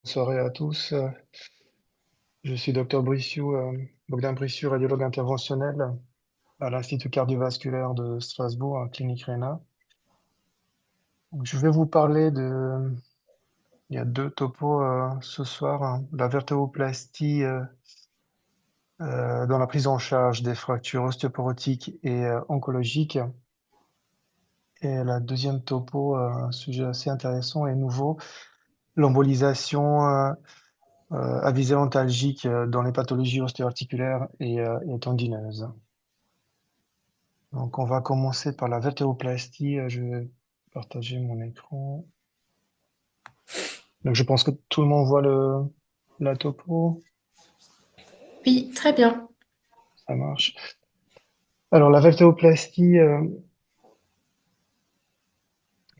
Soirée à tous. Je suis docteur Brissiou, Bogdan Brissiou, radiologue interventionnel à l'Institut cardiovasculaire de Strasbourg, à Clinique Rénat. Donc, je vais vous parler il y a deux topos ce soir, hein. La vertébroplastie dans la prise en charge des fractures ostéoporotiques et oncologiques. Et la deuxième topo, un sujet assez intéressant et nouveau, l'embolisation à visée antalgique dans les pathologies ostéo-articulaires et tendineuses. Donc, on va commencer par la vertéroplastie. Je vais partager mon écran. Donc, je pense que tout le monde voit la topo. Oui, très bien. Ça marche. Alors, la vertéroplastie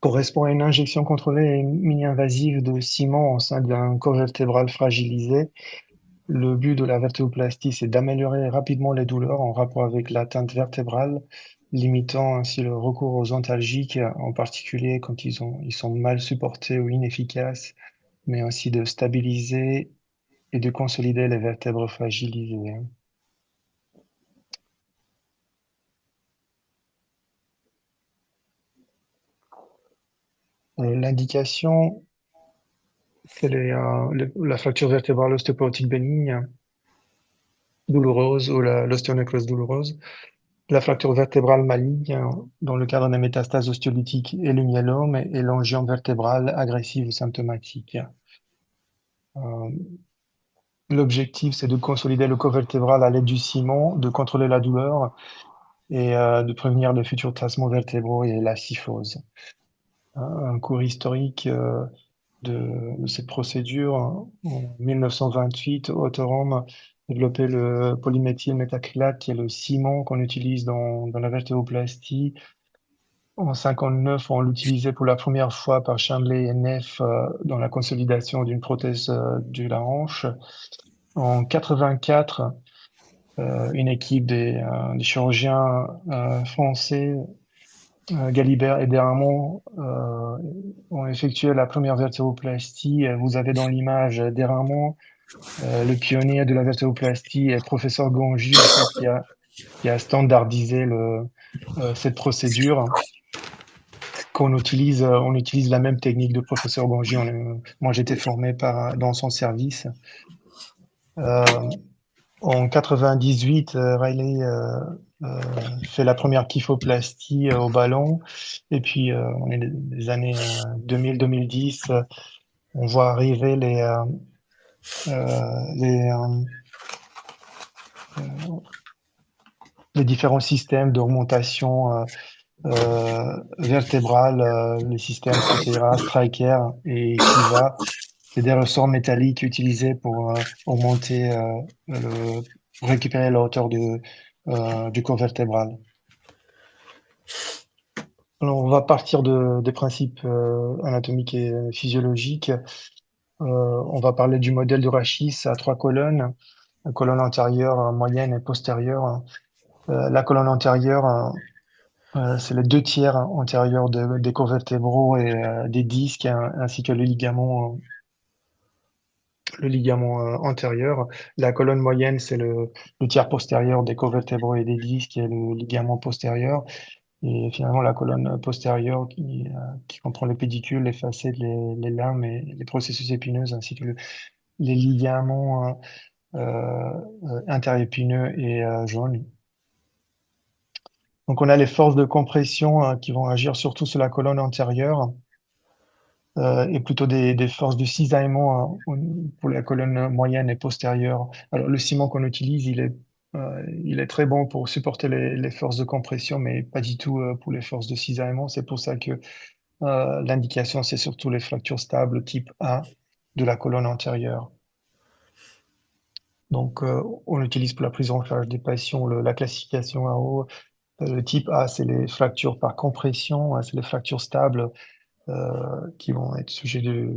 correspond à une injection contrôlée et mini-invasive de ciment au sein d'un corps vertébral fragilisé. Le but de la vertéroplastie, c'est d'améliorer rapidement les douleurs en rapport avec l'atteinte vertébrale, limitant ainsi le recours aux antalgiques, en particulier quand ils sont mal supportés ou inefficaces, mais aussi de stabiliser et de consolider les vertèbres fragilisées, hein. L'indication, c'est la fracture vertébrale ostéoporotique bénigne, douloureuse ou l'ostéonécrose douloureuse, la fracture vertébrale maligne dans le cadre des métastases ostéolytiques et le myélome et l'angiome vertébrale agressive ou symptomatique. Euh, L'objectif, c'est de consolider le corps vertébral à l'aide du ciment, de contrôler la douleur et de prévenir les futurs tassements vertébraux et la kyphose. Un cours historique de cette procédure. En 1928, Otto Röhm développé le polyméthylmétacrylate, qui est le ciment qu'on utilise dans la vertéroplastie. En 59, on l'utilisait pour la première fois par Chandler et Neff dans la consolidation d'une prothèse de la hanche. En 84, une équipe des chirurgiens français, Galibert et Dermont, ont effectué la première vertéroplastie. Vous avez dans l'image Dermont, le pionnier de la vertéroplastie, et le professeur Gongy, en fait, qui a standardisé cette procédure. On utilise la même technique de professeur Gongy. Moi, j'étais formé dans son service. Euh, En 98, Riley fait la première kyphoplastie au ballon. Et puis, on est des années 2000-2010, on voit arriver les, euh, les différents systèmes d'augmentation vertébrale, les systèmes Protegra, Stryker et Kiva. C'est des ressorts métalliques utilisés pour augmenter, pour récupérer la hauteur du corps vertébral. Alors, on va partir des principes anatomiques et physiologiques. On va parler du modèle de Rachis à trois colonnes, la colonne antérieure, moyenne et postérieure. La colonne antérieure, c'est les deux tiers antérieurs des corps vertébraux et des disques, ainsi que le ligament antérieur. La colonne moyenne, c'est le tiers postérieur des corps vertébraux et des disques et le ligament postérieur. Et finalement, la colonne postérieure qui comprend les pédicules, les facètes, les lames et les processus épineux, ainsi que les ligaments interépineux et jaunes. Donc, on a les forces de compression qui vont agir surtout sur la colonne antérieure et plutôt des forces de cisaillement pour la colonne moyenne et postérieure. Alors, le ciment qu'on utilise, il est très bon pour supporter les forces de compression, mais pas du tout pour les forces de cisaillement. C'est pour ça que l'indication, c'est surtout les fractures stables type A de la colonne antérieure. Donc, on utilise pour la prise en charge des patients la classification AO. Le type A, c'est les fractures par compression, hein, c'est les fractures stables qui vont être sujets de.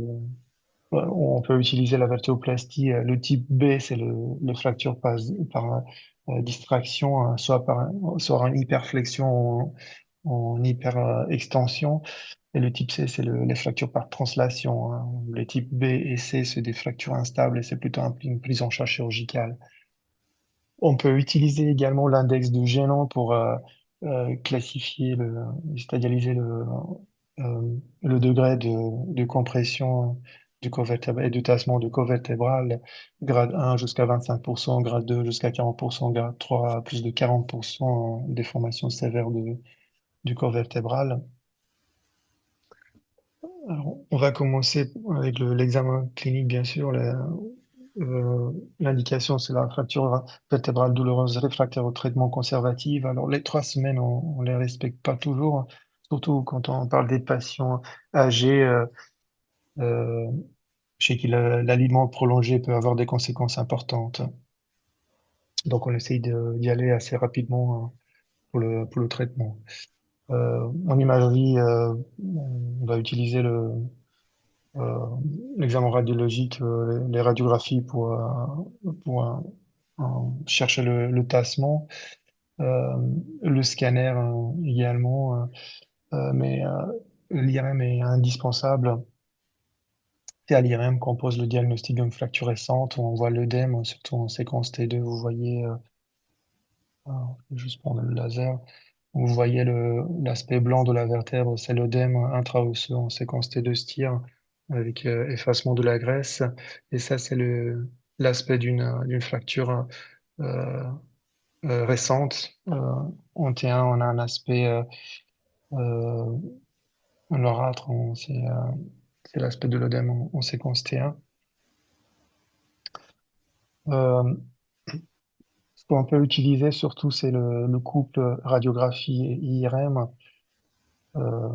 On peut utiliser la vertéoplastie. Le type B, c'est les fractures par distraction, hein, soit une hyperflexion en hyperextension. Et le type C, c'est les fractures par translation, hein. Les types B et C, c'est des fractures instables et c'est plutôt une prise en charge chirurgicale. On peut utiliser également l'index de Gélon pour classifier stadialiser le degré de compression du corps vertébral et de tassement du corps vertébral, grade 1 jusqu'à 25%, grade 2 jusqu'à 40%, grade 3 à plus de 40% en déformation sévère du corps vertébral. Alors, on va commencer avec l'examen clinique, bien sûr. L'indication, c'est la fracture vertébrale douloureuse réfractaire au traitement conservatif. Alors, les 3 semaines, on les respecte pas toujours, surtout quand on parle des patients âgés, euh, chez qui l'aliment prolongé peut avoir des conséquences importantes. Donc, on essaye d'y aller assez rapidement, pour le traitement. En imagerie, on va utiliser euh, l'examen radiologique, les radiographies pour chercher le tassement, euh, le scanner également, mais l'IRM est indispensable. C'est à l'IRM qu'on pose le diagnostic d'une fracture récente. On voit l'œdème, surtout en séquence T2. Vous voyez, je vais juste prendre le laser. Vous voyez l'aspect blanc de la vertèbre, c'est l'œdème intraosseux en séquence T2 STIR avec effacement de la graisse. Et ça, c'est l'aspect d'une fracture euh, récente. En T1, on a un aspect euh, noirâtre, c'est l'aspect de l'œdème en séquence T1. Euh, Ce qu'on peut utiliser surtout, c'est le couple radiographie et IRM. Euh,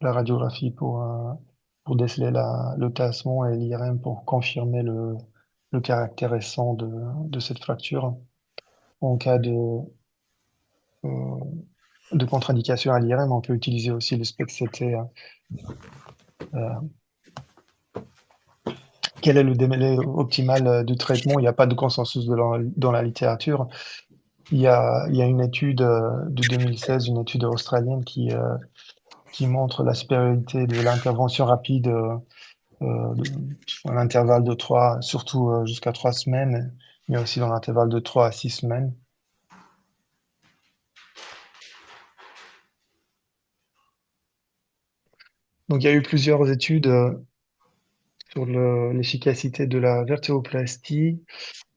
la radiographie pour déceler le tassement et l'IRM pour confirmer le caractère récent de cette fracture. En cas euh, de contre-indication à l'IRM, on peut utiliser aussi le SPECT-CT. Quel est le délai optimal de traitement? Il n'y a pas de consensus dans la littérature. Il y a une étude de 2016, une étude australienne qui montre la supériorité de l'intervention rapide à l'intervalle de 3, surtout jusqu'à 3 semaines, mais aussi dans l'intervalle de 3 à 6 semaines. Donc, il y a eu plusieurs études sur l'efficacité de la vertébroplastie.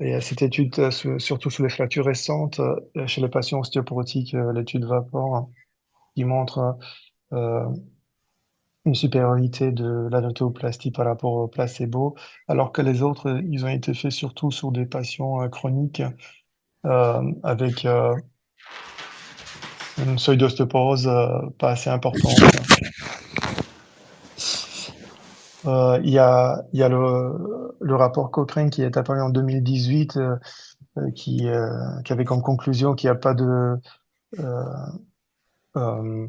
Et cette étude, surtout sur les fractures récentes, chez les patients ostéoporotiques, l'étude VAPOR, qui montre euh, une supériorité de la vertébroplastie par rapport au placebo, alors que les autres, ils ont été faits surtout sur des patients chroniques avec une seuil d'ostéoporose pas assez importante. Il y a le rapport Cochrane qui est apparu en 2018 qui avait comme conclusion qu'il n'y a pas euh, euh,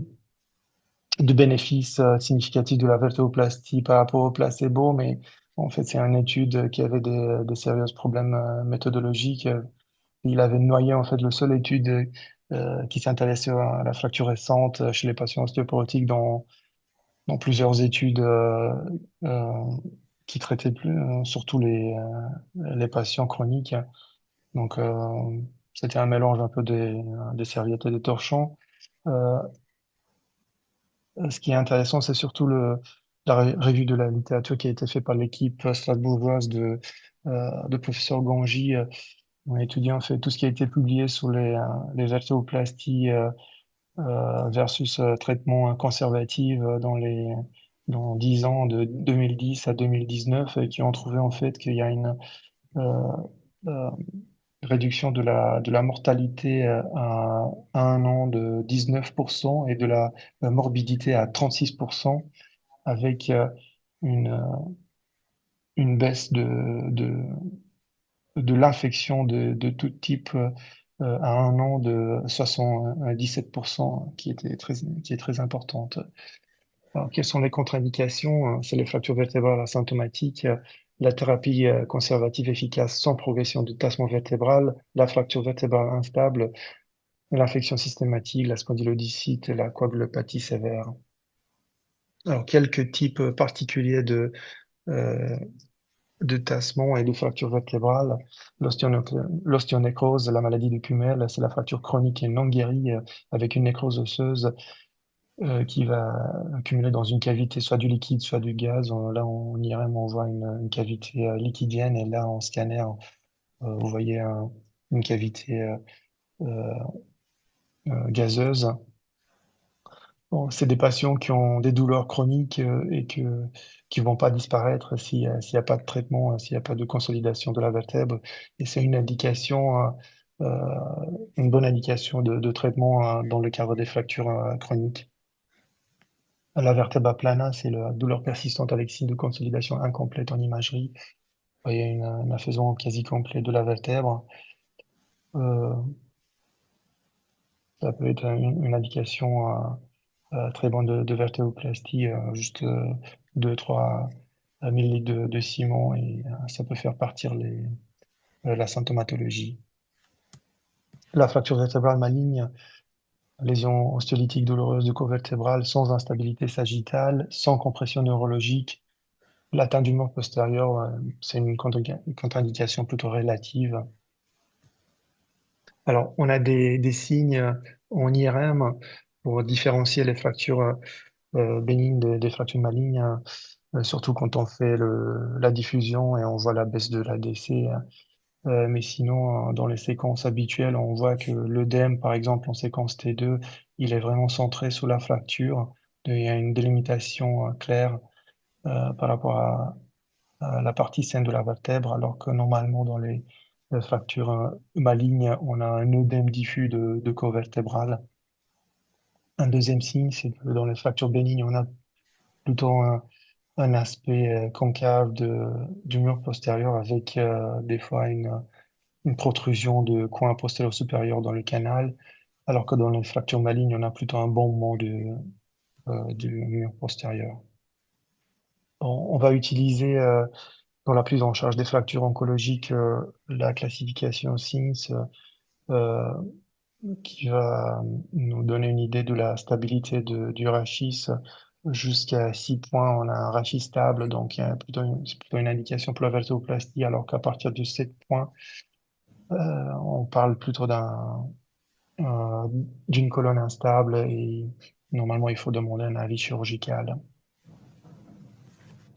de bénéfices significatifs de la vertébroplastie par rapport au placebo, mais en fait, c'est une étude qui avait des sérieux problèmes méthodologiques. Il avait noyé en fait le seul étude qui s'intéressait à la fracture récente chez les patients ostéoporotiques dans plusieurs études euh, qui traitaient surtout les patients chroniques. Donc, c'était un mélange un peu des serviettes et des torchons. Euh, Ce qui est intéressant, c'est surtout la revue de la littérature qui a été faite par l'équipe strasbourgeoise de professeur Gangi. On a étudié en fait tout ce qui a été publié sur les vertébroplasties versus traitement conservatif dans 10 ans, de 2010 à 2019, et qui ont trouvé en fait qu'il y a une euh, euh, réduction de la mortalité à 1 an de 19% et de la morbidité à 36%, avec une, euh, une baisse de l'infection de tout type à 1 an de 77%, qui est très importante. Alors, quelles sont les contre-indications? C'est les fractures vertébrales asymptomatiques, la thérapie conservative efficace sans progression de tassement vertébral, la fracture vertébrale instable, l'infection systématique, la spondylodicite et la coagulopathie sévère. Alors, quelques types particuliers euh, de tassement et de fractures vertébrales. L'ostéonécrose, la maladie de Kumel, c'est la fracture chronique et non guérie avec une nécrose osseuse qui va accumuler dans une cavité soit du liquide, soit du gaz. Là, en IRM, on voit une cavité liquidienne et là, en scanner, vous voyez une cavité euh, gazeuse. Bon, c'est des patients qui ont des douleurs chroniques qui vont pas disparaître s'il y a pas de traitement, s'il n'y a pas de consolidation de la vertèbre. Et c'est une indication, une bonne indication de traitement dans le cadre des fractures chroniques. La vertèbre plana, c'est la douleur persistante avec signe de consolidation incomplète en imagerie. Vous voyez un affaissement quasi complet de la vertèbre. Euh, Ça peut être une indication très bonne de vertébroplastie, juste 2-3 millilitres de ciment et ça peut faire partir la symptomatologie. La fracture vertébrale maligne, lésion ostéolytique douloureuse du corps vertébral sans instabilité sagittale, sans compression neurologique. L'atteinte du mur postérieur, c'est une contre-indication plutôt relative. Alors, on a des signes en IRM pour différencier les fractures bénignes des fractures malignes, surtout quand on fait la diffusion et on voit la baisse de l'ADC. Mais sinon, dans les séquences habituelles, on voit que l'œdème, par exemple, en séquence T2, il est vraiment centré sous la fracture. Il y a une délimitation claire par rapport à la partie saine de la vertèbre, alors que normalement, dans les fractures malignes, on a un œdème diffus de corps vertébral. Un deuxième signe, c'est que dans les fractures bénignes, on a plutôt un aspect concave du mur postérieur avec des fois une protrusion de coin postérieur supérieur dans le canal, alors que dans les fractures malignes, on a plutôt un bombement du mur postérieur. On va utiliser dans la prise en charge des fractures oncologiques la classification SINS euh, qui va nous donner une idée de la stabilité du rachis. Jusqu'à 6 points, on a un rachis stable, donc c'est plutôt une indication pour la vertébroplastie, alors qu'à partir de 7 points, on parle plutôt euh, d'une colonne instable et normalement, il faut demander un avis chirurgical.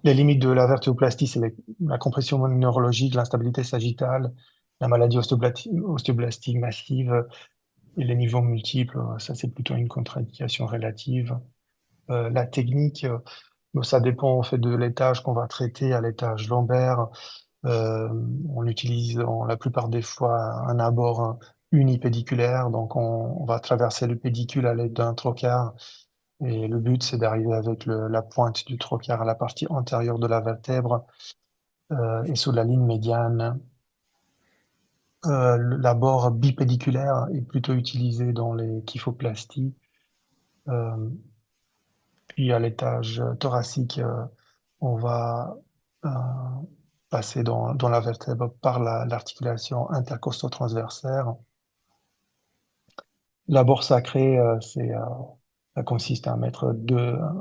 Les limites de la vertébroplastie, c'est la compression neurologique, l'instabilité sagittale, la maladie ostéoblastique massive et les niveaux multiples. Ça, c'est plutôt une contre-indication relative. La technique, ça dépend en fait de l'étage qu'on va traiter. À l'étage lombaire, euh, on utilise la plupart des fois un abord unipédiculaire. Donc, on va traverser le pédicule à l'aide d'un trocar. Et le but, c'est d'arriver avec la pointe du trocar à la partie antérieure de la vertèbre et sous la ligne médiane. L'abord bipédiculaire est plutôt utilisé dans les kyphoplasties. Euh, Puis à l'étage thoracique, on va euh, passer dans la vertèbre par l'articulation intercosto-transversaire. L'abord sacré, ça consiste à mettre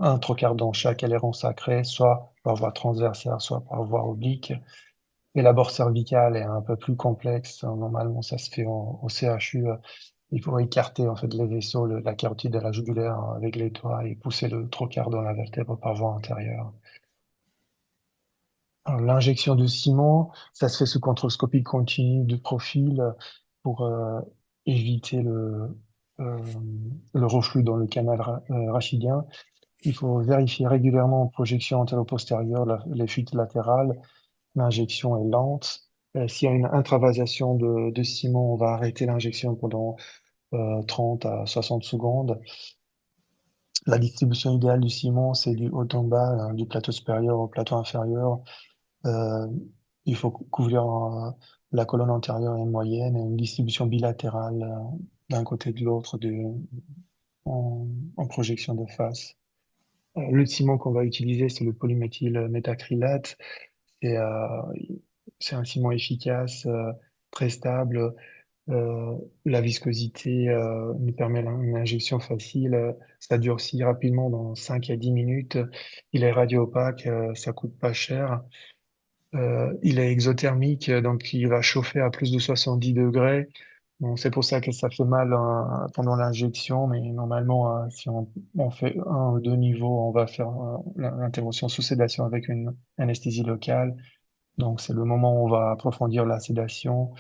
un trocar dans chaque aileron sacré, soit par voie transversaire, soit par voie oblique. Et l'abord cervical est un peu plus complexe. Normalement, ça se fait au CHU. Il faut écarter en fait les vaisseaux, la carotide et la jugulaire avec les doigts et pousser le trocar dans la vertèbre par voie antérieure. Alors, l'injection de ciment, ça se fait sous contrôle scopique continu de profil pour éviter euh, le reflux dans le canal rachidien. Il faut vérifier régulièrement en projection antéro-postérieure les fuites latérales. L'injection est lente. S'il y a une intravasation de ciment, on va arrêter l'injection pendant 30 à 60 secondes. La distribution idéale du ciment, c'est du haut en bas, hein, du plateau supérieur au plateau inférieur. Euh, il faut couvrir la colonne antérieure et moyenne et une distribution bilatérale d'un côté de l'autre en projection de face. Le ciment qu'on va utiliser, c'est le polyméthylmétacrylate. C'est euh, c'est un ciment efficace, très stable. Euh, la viscosité nous permet une injection facile. Ça durcit rapidement dans 5 à 10 minutes. Il est radio-opaque, ça coûte pas cher. Il est exothermique, donc il va chauffer à plus de 70 degrés. Donc c'est pour ça que ça fait mal pendant l'injection, mais normalement, si on fait un ou deux niveaux, on va faire l'intervention sous sédation avec une anesthésie locale. Donc c'est le moment où on va approfondir la sédation.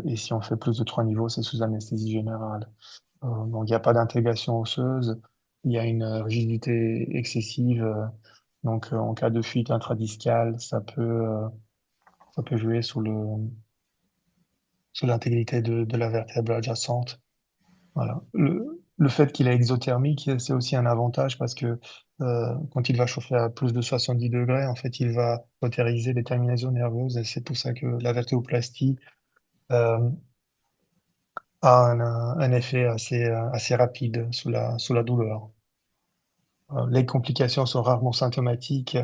Et si on fait plus de trois niveaux, c'est sous anesthésie générale. Donc il n'y a pas d'intégration osseuse, il y a une rigidité excessive. Donc en cas de fuite intradiscale, ça peut jouer sur l'intégrité de la vertèbre adjacente. Voilà. Le fait qu'il est exothermique, c'est aussi un avantage parce que quand il va chauffer à plus de 70 degrés, en fait, il va cautériser les terminaisons nerveuses et c'est pour ça que la vertébroplastie euh, a un effet assez rapide sous la douleur. Les complications sont rarement symptomatiques.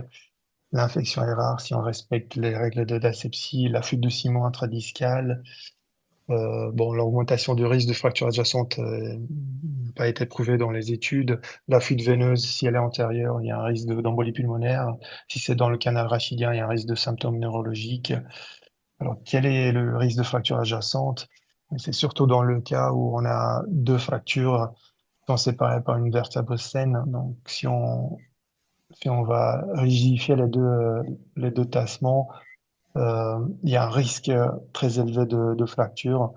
L'infection est rare si on respecte les règles de l'asepsie, la fuite de ciment intradiscale. Bon, l'augmentation du risque de fracture adjacente n'a pas été prouvée dans les études. La fuite veineuse, si elle est antérieure, il y a un risque d'embolie pulmonaire. Si c'est dans le canal rachidien, il y a un risque de symptômes neurologiques. Alors, quel est le risque de fracture adjacente? C'est surtout dans le cas où on a deux fractures qui sont séparées par une vertèbre saine. Donc, si on va rigidifier les deux tassements, il y a un risque très élevé de fracture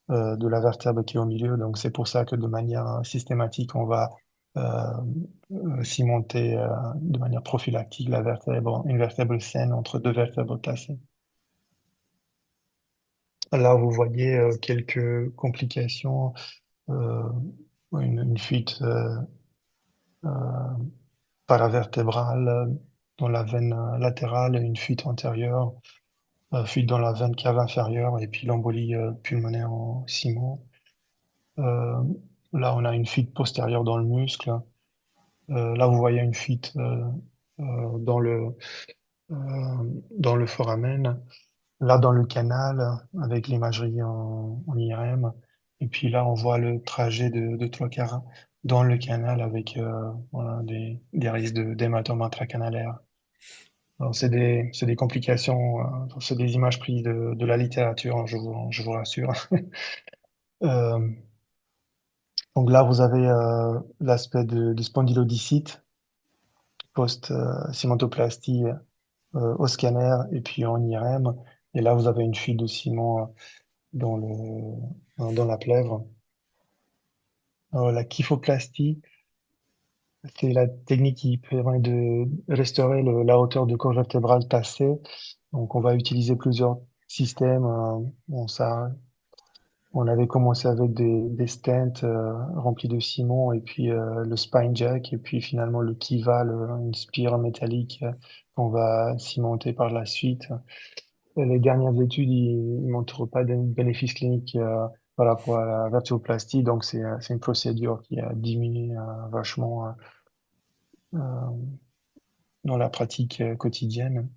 de la vertèbre qui est au milieu. Donc, c'est pour ça que de manière systématique, on va euh, cimenter de manière prophylactique une vertèbre saine entre deux vertèbres cassées. Là, vous voyez quelques complications, euh, une fuite euh, paravertébrale dans la veine latérale, une fuite antérieure, fuite dans la veine cave inférieure et puis l'embolie pulmonaire en ciment. Euh, Là, on a une fuite postérieure dans le muscle. Là, vous voyez une fuite dans euh, dans le foramen. Là, dans le canal, avec l'imagerie en IRM. Et puis là, on voit le trajet de Trocar dans le canal avec voilà, des risques d'hématome intracanalaire. Alors, c'est des complications, c'est des images prises de la littérature, hein, je vous rassure. Euh, donc là, vous avez l'aspect de spondylodicite post-cimentoplastie au scanner et puis en IRM. Et là, vous avez une fuite de ciment dans dans la plèvre. La kyphoplastie, c'est la technique qui permet de restaurer la hauteur du corps vertébral tassé. Donc, on va utiliser plusieurs systèmes. Bon, ça, on avait commencé avec des stents remplis de ciment et puis le spine jack et puis finalement le Kiva, une spire métallique qu'on va cimenter par la suite. Les dernières études, ils montrent pas de bénéfices cliniques par rapport à la vertébroplastie, donc c'est une procédure qui a diminué vachement euh, dans la pratique quotidienne.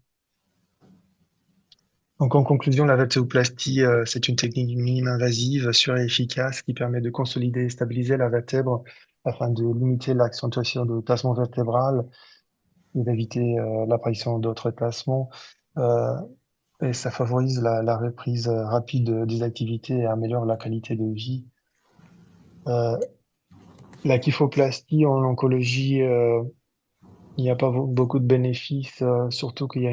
Donc en conclusion, la vertébroplastie, c'est une technique minime invasive, sûre et efficace qui permet de consolider et stabiliser la vertèbre afin de limiter l'accentuation de tassement vertébral et d'éviter l'apparition d'autres tassements. Euh, Et ça favorise la reprise rapide des activités et améliore la qualité de vie. Euh, la kyphoplastie en oncologie, il n'y a pas beaucoup de bénéfices, surtout qu'il y a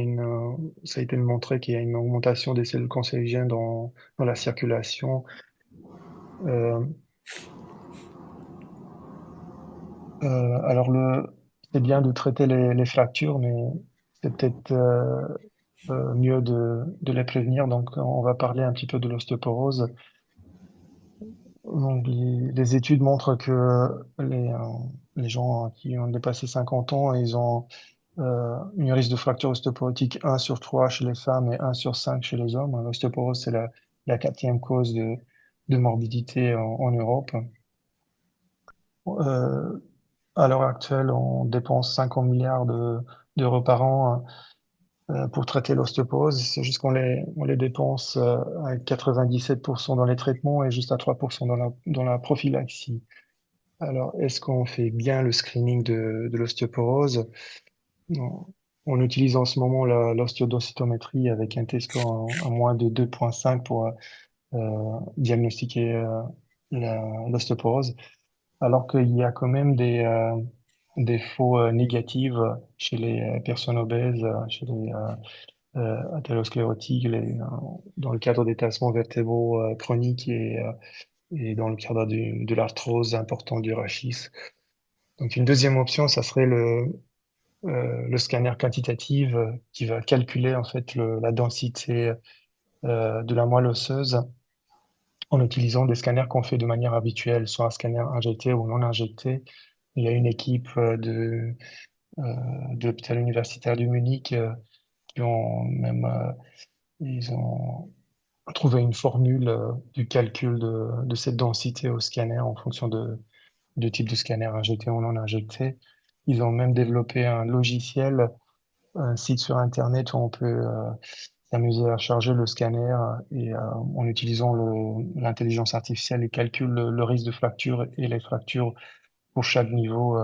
ça a été montré qu'il y a une augmentation des cellules cancérigènes dans la circulation. Euh, alors c'est bien de traiter les fractures, mais c'est peut-être mieux de les prévenir. Donc, on va parler un petit peu de l'ostéoporose. Donc, les études montrent que les gens qui ont dépassé 50 ans, ils ont un risque de fracture ostéoporotique 1 sur 3 chez les femmes et 1 sur 5 chez les hommes. L'ostéoporose, c'est la quatrième cause de morbidité en Europe. Euh, à l'heure actuelle, on dépense 50 milliards d'euros par an pour traiter l'ostéoporose. C'est juste on les dépense à 97% dans les traitements et juste à 3% dans la prophylaxie. Alors, est-ce qu'on fait bien le screening de l'ostéoporose? Non. On utilise en ce moment l'ostéodensitométrie avec un T-score à moins de 2,5 pour diagnostiquer l'ostéoporose, alors qu'il y a quand même des faux négatives chez les personnes obèses, chez les athérosclérotiques, dans le cadre des tassements vertébraux chroniques et dans le cadre de l'arthrose importante du rachis. Donc une deuxième option, ça serait le scanner quantitatif qui va calculer en fait la densité de la moelle osseuse en utilisant des scanners qu'on fait de manière habituelle, soit un scanner injecté ou non injecté. Il y a une équipe euh, de l'hôpital universitaire de Munich qui ont même ils ont trouvé une formule du calcul de cette densité au scanner en fonction de type de scanner injecté ou non injecté. Ils ont même développé un logiciel, un site sur Internet où on peut s'amuser à charger le scanner et en utilisant l'intelligence artificielle, il calcule le risque de fracture et les fractures pour chaque niveau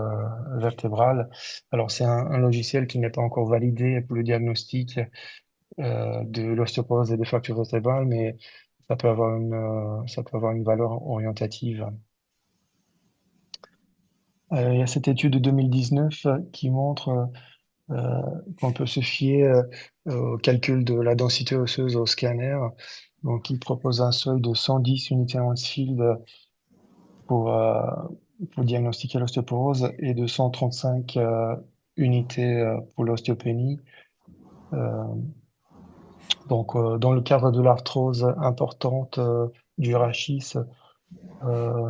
vertébral. Alors c'est un logiciel qui n'est pas encore validé pour le diagnostic de l'ostéoporose et des fractures vertébrales, mais ça peut avoir une valeur orientative. Il y a cette étude de 2019 qui montre euh, qu'on peut se fier au calcul de la densité osseuse au scanner. Donc, il propose un seuil de 110 unités Mansfield pour, euh, pour diagnostiquer l'ostéoporose et de 135 unités pour l'ostéopénie. Euh, dans le cadre de l'arthrose importante du rachis,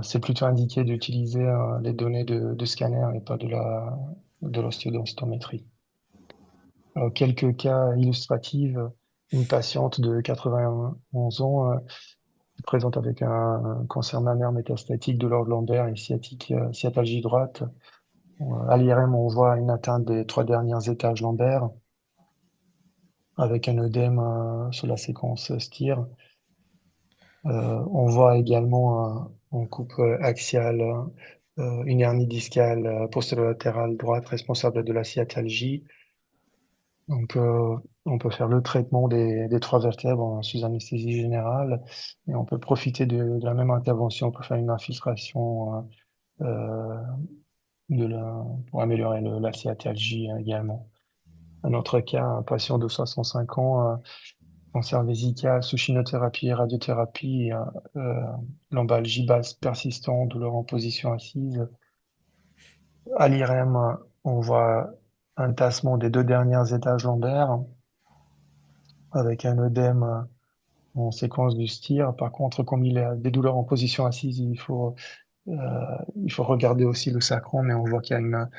c'est plutôt indiqué d'utiliser les données de scanner et pas de l'ostéodensitométrie. Quelques cas illustratifs, une patiente de 91 ans qui présente avec un cancer mammaire métastatique de l'ordre lombaire et sciatique, sciatalgie droite. À l'IRM, on voit une atteinte des trois derniers étages lombaires avec un œdème sur la séquence STIR. On voit également en coupe axiale une hernie discale postérolatéral droite responsable de la sciatalgie. Donc, on peut faire le traitement des trois vertèbres sous anesthésie générale et on peut profiter de la même intervention pour faire une infiltration pour améliorer la sciatalgie également. Un autre cas, un patient de 65 ans, cancer vésical sous chimiothérapie et radiothérapie, lombalgie basse persistante, douleur en position assise. À l'IRM, on voit un tassement des deux derniers étages lombaires avec un œdème en séquence du STIR. Par contre, comme il a des douleurs en position assise, il faut regarder aussi le sacrum, mais on voit qu'il y a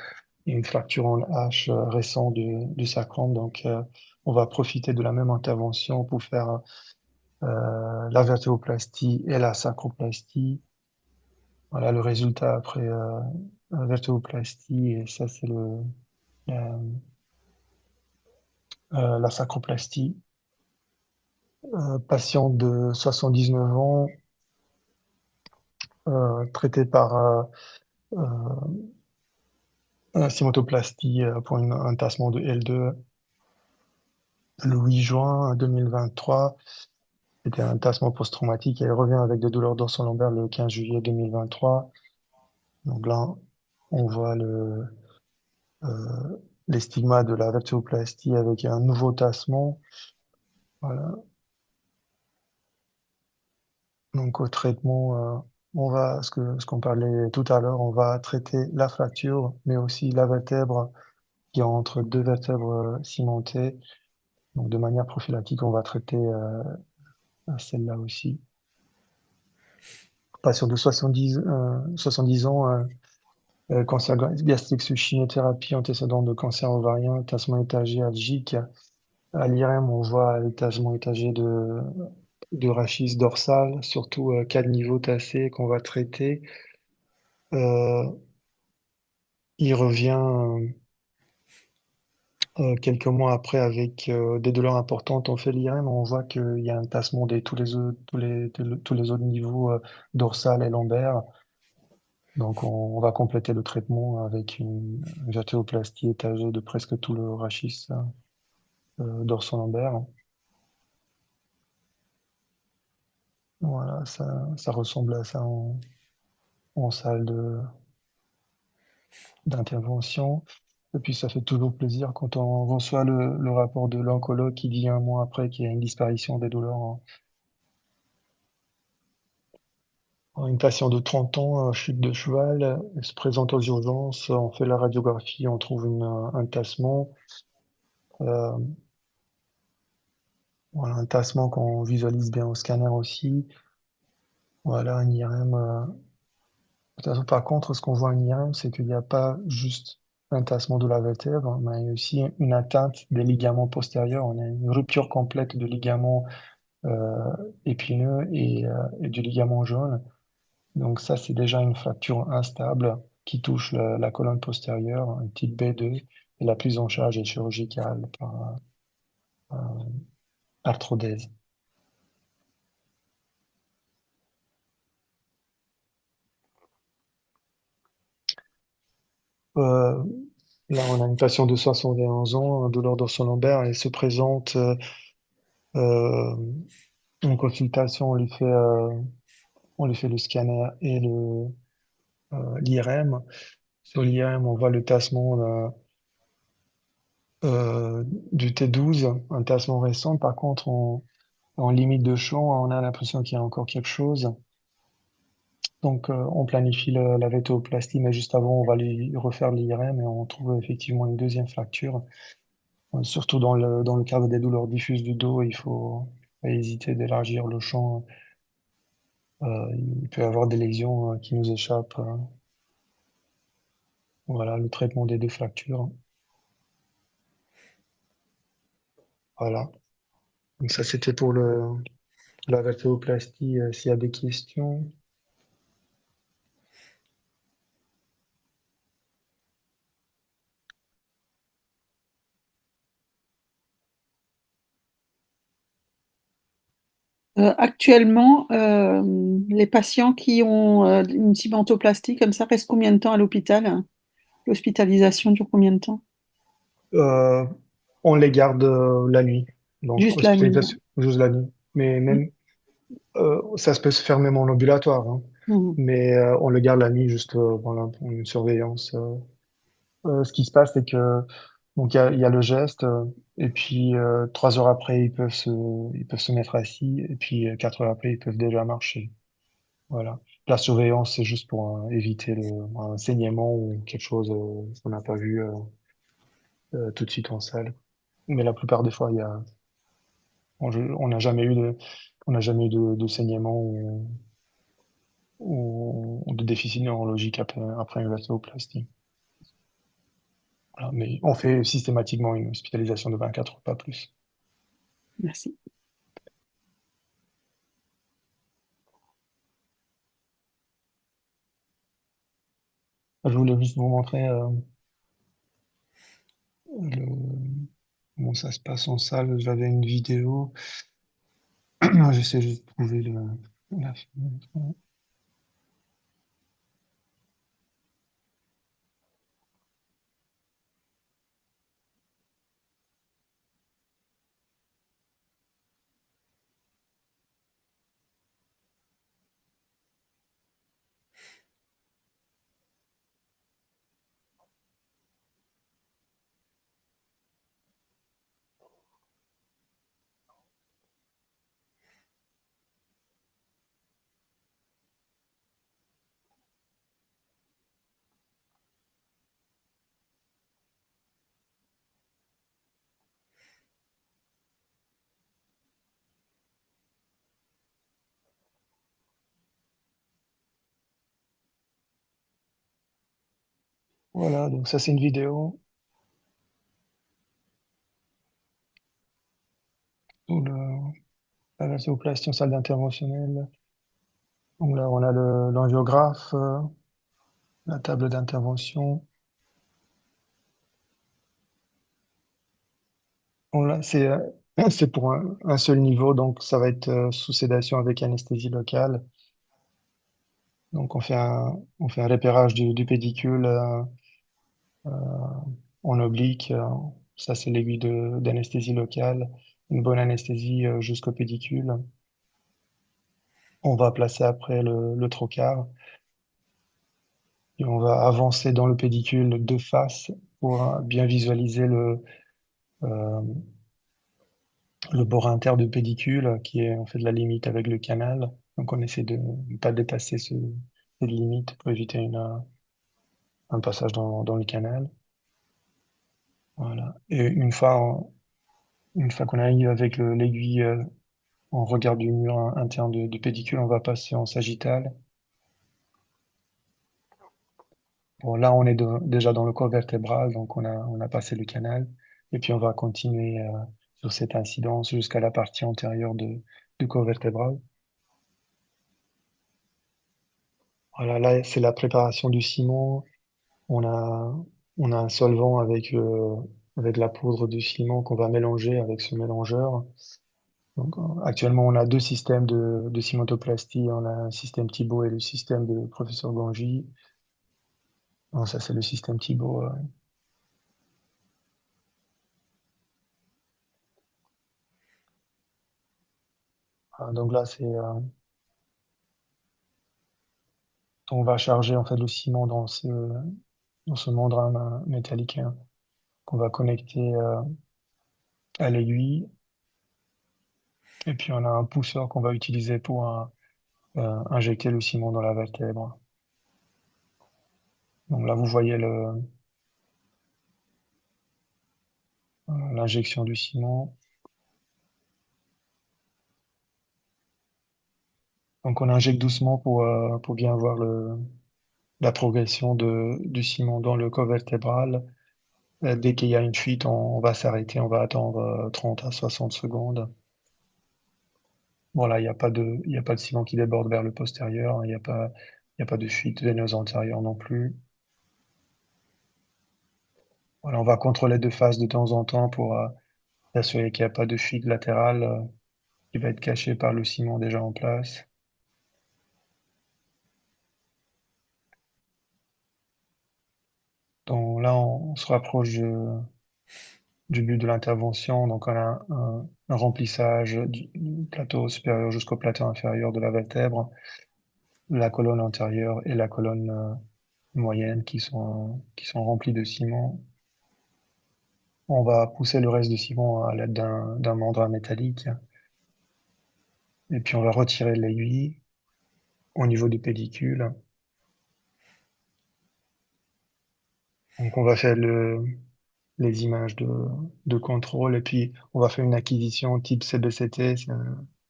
une fracture en H récente du sacrum. Donc, on va profiter de la même intervention pour faire la vertébroplastie et la sacroplastie. Voilà le résultat après la vertébroplastie, et ça, c'est euh, la sacroplastie. Patient de 79 ans, traité par euh, symmatoplastie pour un tassement de L2 le 8 juin 2023. C'était un tassement post-traumatique et elle revient avec des douleurs dorsolaires le 15 juillet 2023. Donc là, on voit euh, les stigmas de la vertébroplastie avec un nouveau tassement. Voilà. Donc au traitement, ce qu'on parlait tout à l'heure, on va traiter la fracture, mais aussi la vertèbre qui est entre deux vertèbres cimentées. Donc de manière prophylactique, on va traiter celle-là aussi. Patient de 70 ans, cancer gastrique sous chimiothérapie, antécédent de cancer ovarien, tassement étagé algique. À l'IRM, on voit l'étagement étagé de rachis dorsal, surtout quatre niveaux tassés qu'on va traiter. Euh, il revient Quelques mois après, avec des douleurs importantes, on fait l'IRM, on voit qu'il y a un tassement de tous les autres niveaux dorsal et lombaire. Donc, on va compléter le traitement avec une vertébroplastie étagée de presque tout le rachis dorso-lombaire. Voilà, ça ressemble à ça en salle d'intervention. Et puis, ça fait toujours plaisir quand on reçoit le rapport de l'oncologue qui dit un mois après qu'il y a une disparition des douleurs, hein. Une patiente de 30 ans, chute de cheval, elle se présente aux urgences, on fait la radiographie, on trouve un tassement, euh, voilà, un tassement qu'on visualise bien au scanner aussi. Voilà, un IRM. Par contre, ce qu'on voit en IRM, c'est qu'il n'y a pas juste un tassement de la vertèbre, mais aussi une atteinte des ligaments postérieurs. On a une rupture complète de ligaments euh, épineux et du ligament jaune. Donc ça, c'est déjà une fracture instable qui touche la colonne postérieure, un type B2, et la prise en charge est chirurgicale par arthrodèse. Euh, Là, on a une patiente de 71 ans, un douleur dorso-lombaire, elle se présente euh, en consultation, on lui fait le scanner et l'IRM. Sur l'IRM, on voit le tassement du T12, un tassement récent. Par contre, en limite de champ, on a l'impression qu'il y a encore quelque chose. Donc, on planifie la vétoplastie, mais juste avant, on va lui refaire l'IRM et on trouve effectivement une deuxième fracture. Surtout dans le cadre des douleurs diffuses du dos, il faut pas hésiter d'élargir le champ. Il peut y avoir des lésions qui nous échappent. Voilà, le traitement des deux fractures. Voilà. Donc ça, c'était pour la vertébroplastie. S'il y a des questions. Actuellement, les patients qui ont une cibantoplastie comme ça restent combien de temps à l'hôpital? L'hospitalisation dure combien de temps? Euh, on les garde la nuit. Donc, Juste la nuit. hospitalisation juste la nuit. Mais Mm. même, ça se peut se faire même en ambulatoire, hein. Mhm. Mais on le garde la nuit juste voilà, pour une surveillance. Ce qui se passe, c'est que donc il y a le geste, et puis 3 heures après, ils peuvent se mettre assis, et puis 4 heures après, ils peuvent déjà marcher. Voilà. La surveillance, c'est juste pour éviter un saignement ou quelque chose qu'on n'a pas vu tout de suite en salle. Mais la plupart des fois, on n'a jamais eu on n'a jamais eu de saignement ou de déficit neurologique après une vatéoplastie. Voilà. Mais on fait systématiquement une hospitalisation de 24 heures, pas plus. Merci. Je voulais juste vous montrer le- comment ça se passe en salle. J'avais une vidéo. J'essaie juste de trouver la fenêtre. Voilà, donc ça c'est une vidéo où la vaséoplastie en salle d'interventionnelle. Donc là, on a l'angiographe, la table d'intervention. Bon, là, c'est pour un seul niveau, donc ça va être sous sédation avec anesthésie locale. Donc on fait un repérage du pédicule en oblique. Ça, c'est l'aiguille d'anesthésie locale. Une bonne anesthésie jusqu'au pédicule. On va placer après le trocar et on va avancer dans le pédicule de face pour bien visualiser euh, le bord inter du pédicule qui est en fait la limite avec le canal. Donc on essaie de ne pas dépasser cette limite pour éviter un passage dans le canal. Voilà. Et une fois qu'on arrive avec l'aiguille en regard du mur interne du pédicule, on va passer en sagittal. Bon, là, on est déjà dans le corps vertébral, donc on a passé le canal. Et puis, on va continuer sur cette incidence jusqu'à la partie antérieure du corps vertébral. Voilà, là, c'est la préparation du ciment. On a, on a un solvant avec la poudre de ciment qu'on va mélanger avec ce mélangeur. Donc, actuellement, on a deux systèmes de cimentoplastie. On a un système Thibaut et le système de professeur Gangy. Non, ça, c'est le système Thibaut. Donc là, on va charger en fait le ciment dans ce membrane métallique hein, qu'on va connecter à l'aiguille. Et puis, on a un pousseur qu'on va utiliser pour injecter le ciment dans la vertèbre. Donc là, vous voyez l'injection du ciment. Donc, on injecte doucement pour bien voir la progression du ciment dans le corps vertébral. Dès qu'il y a une fuite, on va s'arrêter, on va attendre 30 à 60 secondes. Voilà, il y a pas de ciment qui déborde vers le postérieur, il y a pas de fuite veineuse antérieure non plus. Voilà, on va contrôler de face de temps en temps pour s'assurer qu'il n'y a pas de fuite latérale qui va être cachée par le ciment déjà en place. Donc là, on se rapproche du but de l'intervention. Donc on a un remplissage du plateau supérieur jusqu'au plateau inférieur de la vertèbre, la colonne antérieure et la colonne moyenne qui sont remplies de ciment. On va pousser le reste du ciment à l'aide d'un membrane métallique. Et puis on va retirer l'aiguille au niveau du pédicule. Donc on va faire les images de contrôle et puis on va faire une acquisition type CBCT,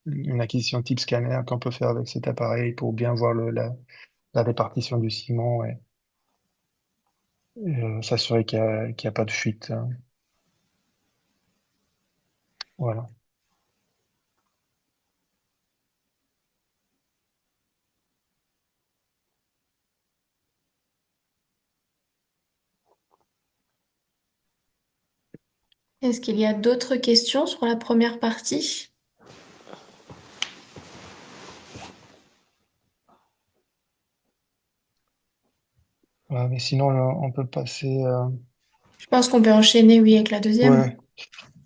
une acquisition type scanner qu'on peut faire avec cet appareil pour bien voir la répartition du ciment et, s'assurer qu'il y a pas de fuite, hein. Voilà. Est-ce qu'il y a d'autres questions sur la première partie? Voilà, mais sinon, là, on peut passer, Je pense qu'on peut enchaîner, oui, avec la deuxième. ouais,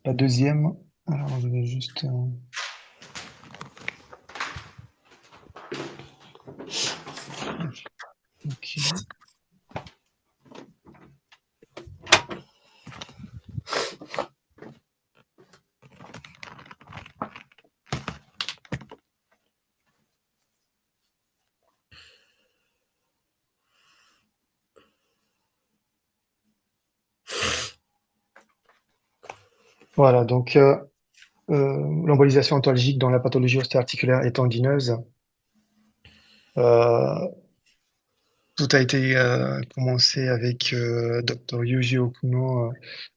la deuxième. Alors, je vais juste, ok. Voilà, donc, l'embolisation ontologique dans la pathologie ostéo-articulaire et tendineuse. Euh, Tout a été commencé avec Dr. Yuji Okuno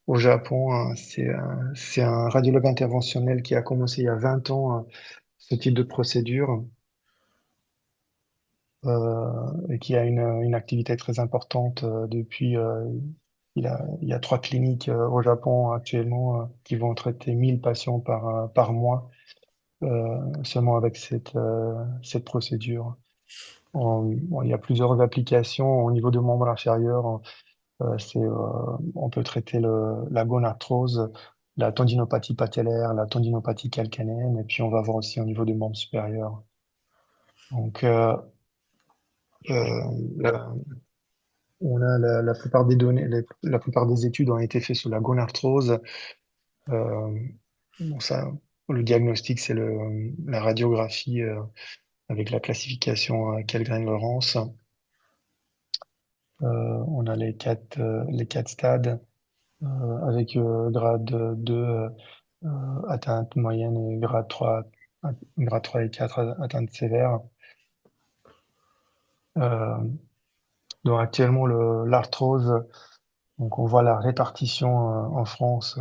au Japon, hein. C'est un radiologue interventionnel qui a commencé il y a 20 ans ce type de procédure et qui a une activité très importante depuis. il y a 3 cliniques au Japon actuellement qui vont traiter 1000 patients par mois seulement avec cette procédure. Bon, il y a plusieurs applications au niveau du membre inférieur. On peut traiter la gonarthrose, la tendinopathie patellaire, la tendinopathie calcanéenne, et puis on va voir aussi au niveau du membre supérieur. Donc, euh, la- on a la plupart des données, la plupart des études ont été faites sur la gonarthrose. Euh, bon, ça, le diagnostic, c'est la radiographie avec la classification Kellgren-Lawrence. On a les quatre stades avec grade 2 atteinte moyenne et grade 3 et 4 atteinte sévère. Euh, donc actuellement, l'arthrose, donc on voit la répartition en France,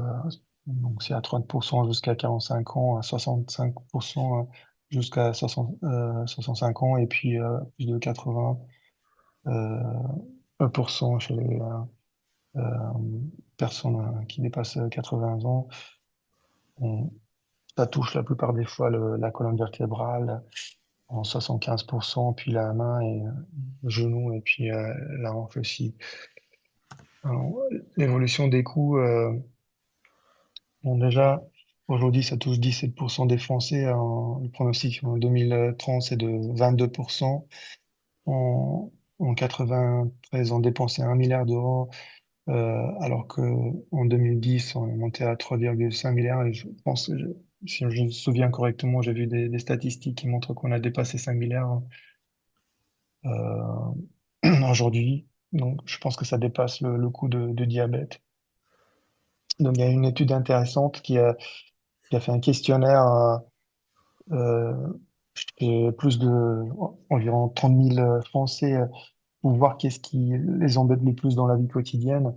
donc c'est à 30% jusqu'à 45 ans, à 65% jusqu'à 65 ans, et puis plus de 80 pour cent chez les euh, personnes qui dépassent 80 ans. On- Ça touche la plupart des fois la colonne vertébrale en 75%, puis la main et le genou, et puis la hanche aussi. Alors, l'évolution des coûts, bon, déjà, aujourd'hui, ça touche 17% des Français. Le pronostic en 2030, c'est de 22%. En, en 93, on dépensait 1 milliard d'euros, alors qu'en 2010, on est monté à 3,5 milliards. Et je pense, si je me souviens correctement, j'ai vu des statistiques qui montrent qu'on a dépassé 5 milliards euh, aujourd'hui. Donc, je pense que ça dépasse le coût de diabète. Donc, il y a une étude intéressante qui a fait un questionnaire chez plus de environ 30 000 Français pour voir qu'est-ce qui les embête le plus dans la vie quotidienne.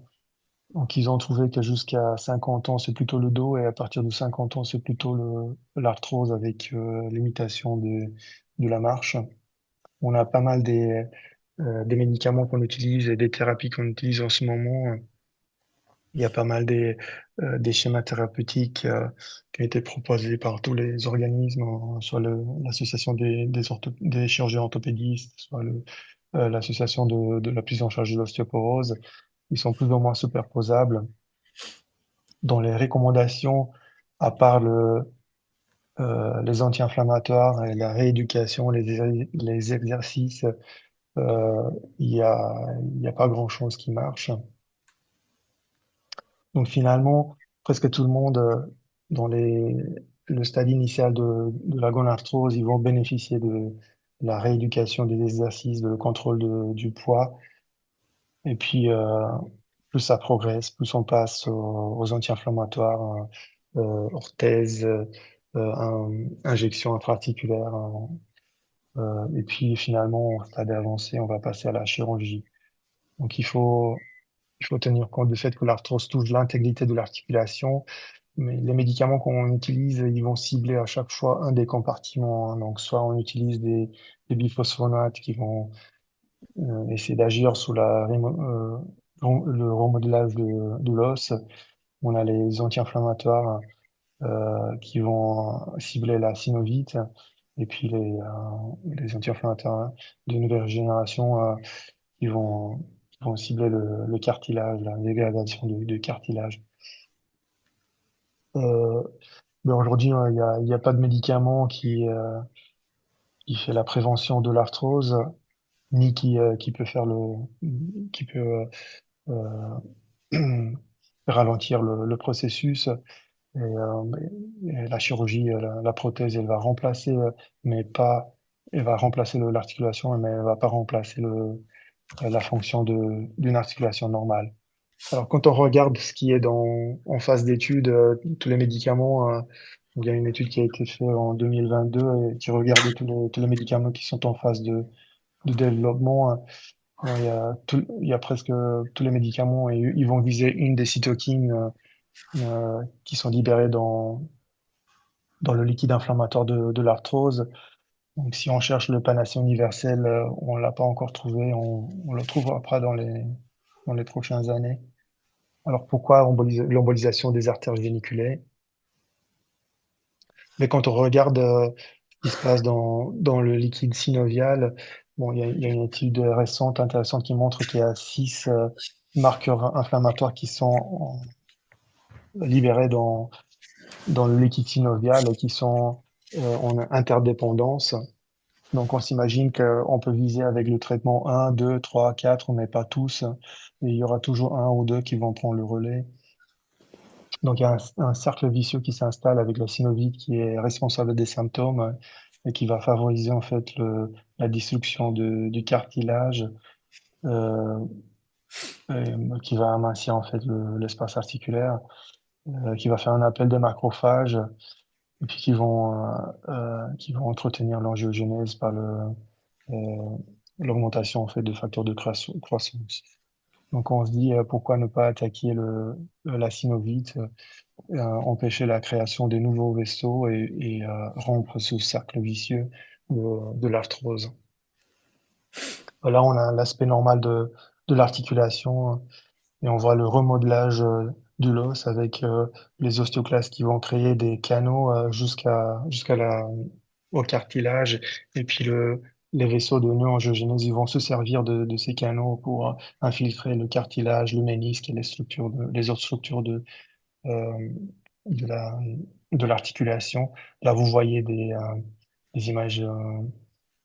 Donc, ils ont trouvé que jusqu'à 50 ans, c'est plutôt le dos, et à partir de 50 ans, c'est plutôt l'arthrose avec l'imitation de la marche. On a pas mal des médicaments qu'on utilise et des thérapies qu'on utilise en ce moment. Il y a pas mal des schémas thérapeutiques qui ont été proposés par tous les organismes, soit l'association des chirurgiens orthopédistes, soit l'association de la prise en charge de l'ostéoporose. Ils sont plus ou moins superposables. Dans les recommandations, à part les anti-inflammatoires et la rééducation, les exercices, euh, il y a pas grand-chose qui marche. Donc finalement, presque tout le monde dans le stade initial de la gonarthrose, ils vont bénéficier de la rééducation des exercices, de le contrôle du poids. Et puis, plus ça progresse, plus on passe aux anti-inflammatoires, orthèse, injection intra-articulaire. Et puis finalement, au stade avancé, on va passer à la chirurgie. Donc il faut tenir compte du fait que l'arthrose touche l'intégrité de l'articulation, mais les médicaments qu'on utilise, ils vont cibler à chaque fois un des compartiments, hein. Donc soit on utilise des biphosphonates qui vont essayer d'agir sur le remodelage de l'os. On a les anti-inflammatoires qui vont cibler la synovite, et puis les anti-inflammatoires de nouvelle génération qui vont cibler le cartilage, la dégradation du cartilage. Euh, mais aujourd'hui, il y a pas de médicament qui fait la prévention de l'arthrose, ni qui peut qui peut ralentir le processus. Et la chirurgie, la prothèse, elle va remplacer, mais pas, elle va remplacer l'articulation, mais elle va pas remplacer la fonction d'une articulation normale. Alors, quand on regarde ce qui est en phase d'étude, tous les médicaments, il y a une étude qui a été faite en 2022 et qui regardait tous les médicaments qui sont en phase de développement. Il y a presque tous les médicaments et ils vont viser une des cytokines qui sont libérées dans le liquide inflammatoire de l'arthrose. Donc, si on cherche le panacée universel, on l'a pas encore trouvé. On le trouvera pas dans les prochaines années. Alors pourquoi l'embolisation des artères géniculées? Mais quand on regarde ce qui se passe dans le liquide synovial, bon, il y a une étude récente, intéressante, qui montre qu'il y a 6 marqueurs inflammatoires qui sont libérés dans le liquide synovial et qui sont en interdépendance. Donc, on s'imagine qu'on peut viser avec le traitement 1, 2, 3, 4, mais pas tous. Et il y aura toujours un ou deux qui vont prendre le relais. Donc, il y a un cercle vicieux qui s'installe avec la synovite qui est responsable des symptômes et qui va favoriser en fait la destruction du cartilage, euh, qui va amincir en fait l'espace articulaire, qui va faire un appel des macrophages et puis qui vont entretenir l'angiogénèse par euh, l'augmentation en fait de facteurs de croissance. Donc on se dit pourquoi ne pas attaquer la synovite, empêcher la création de nouveaux vaisseaux et rompre ce cercle vicieux de l'arthrose. Là, on a l'aspect normal de l'articulation et on voit le remodelage de l'os avec les ostéoclastes qui vont créer des canaux au cartilage et puis les vaisseaux de nœuds angiogénèse, ils vont se servir de ces canaux pour infiltrer le cartilage, le ménisque et les autres structures euh, de la, de l'articulation. Là, vous voyez des images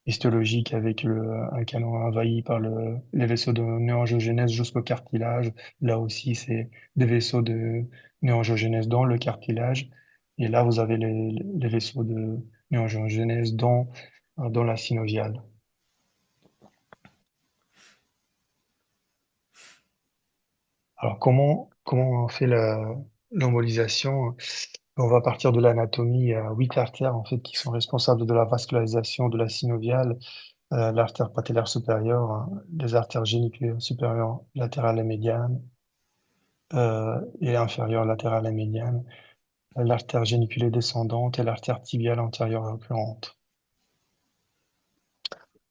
histologiques avec un canon envahi par les vaisseaux de néoangiogénèse jusqu'au cartilage. Là aussi, c'est des vaisseaux de néoangiogénèse dans le cartilage. Et là, vous avez les vaisseaux de néoangiogénèse dans la synoviale. Alors, comment on fait l'embolisation? On va partir de l'anatomie. Il y a 8 artères, en fait, qui sont responsables de la vascularisation de la synoviale. L'artère patellaire supérieure, hein, les artères géniculaires supérieures latérales et médianes, et inférieure latérale et médiane, l'artère géniculée descendante et l'artère tibiale antérieure récurrente.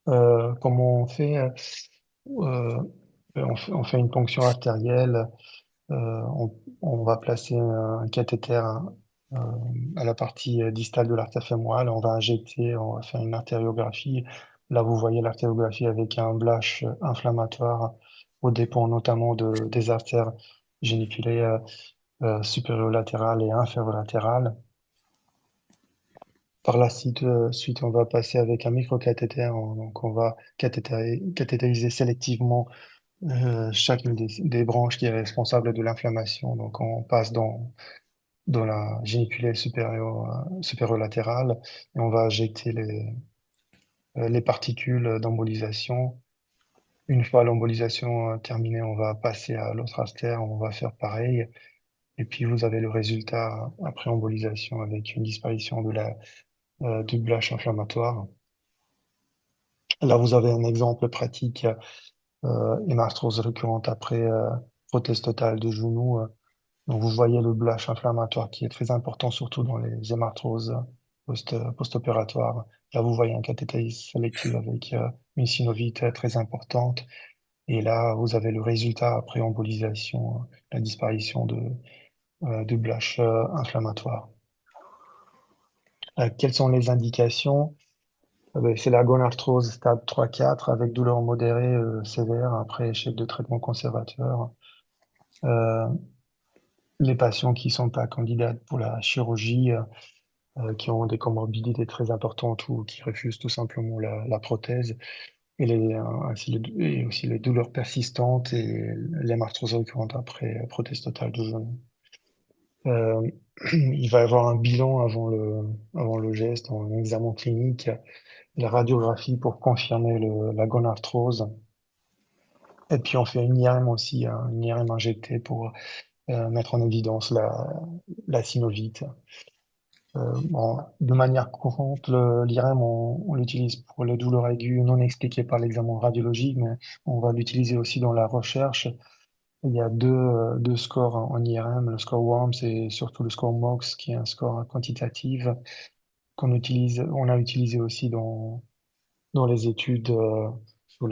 Comment on fait? Euh, on fait une ponction artérielle. On va placer un cathéter euh, à la partie distale de l'artère fémorale. On va injecter, on va faire une artériographie. Là, vous voyez l'artériographie avec un blâche inflammatoire aux dépens notamment des artères géniculées supériolatérales et infériolatérales. Par la suite, on va passer avec un microcathéter. Donc, on va cathétériser sélectivement chacune des branches qui est responsable de l'inflammation. Donc, on passe dans la géniculée supériolatérale et on va injecter les particules d'embolisation. Une fois l'embolisation terminée, on va passer à l'autre artère, on va faire pareil. Et puis, vous avez le résultat après embolisation avec une disparition du blâche inflammatoire. Là, vous avez un exemple pratique, une arthrose récurrente après prothèse totale de genou. Donc, vous voyez le blâche inflammatoire qui est très important, surtout dans les hémarthroses post-opératoires. Là, vous voyez un cathétérisme sélectif avec une synovite très importante. Et là, vous avez le résultat après embolisation, la disparition de blâche inflammatoire. Quelles sont les indications? Ben, c'est la gonarthrose stade 3-4 avec douleur modérée sévère après échec de traitement conservateur. Euh, les patients qui sont pas candidats pour la chirurgie, qui ont des comorbidités très importantes ou qui refusent tout simplement la prothèse, et aussi les douleurs persistantes et l'hémarthrose récurrente après prothèse totale de genou. Euh, il va y avoir un bilan avant le geste, un examen clinique, la radiographie pour confirmer la gonarthrose. Et puis on fait une IRM aussi, hein, une IRM injectée pour mettre en évidence la synovite. Bon, de manière courante, l'IRM, on l'utilise pour les douleurs aiguës non expliquées par l'examen radiologique, mais on va l'utiliser aussi dans la recherche. Il y a deux scores en IRM, le score WORMS et surtout le score MOX, qui est un score quantitatif on a utilisé aussi dans les études sur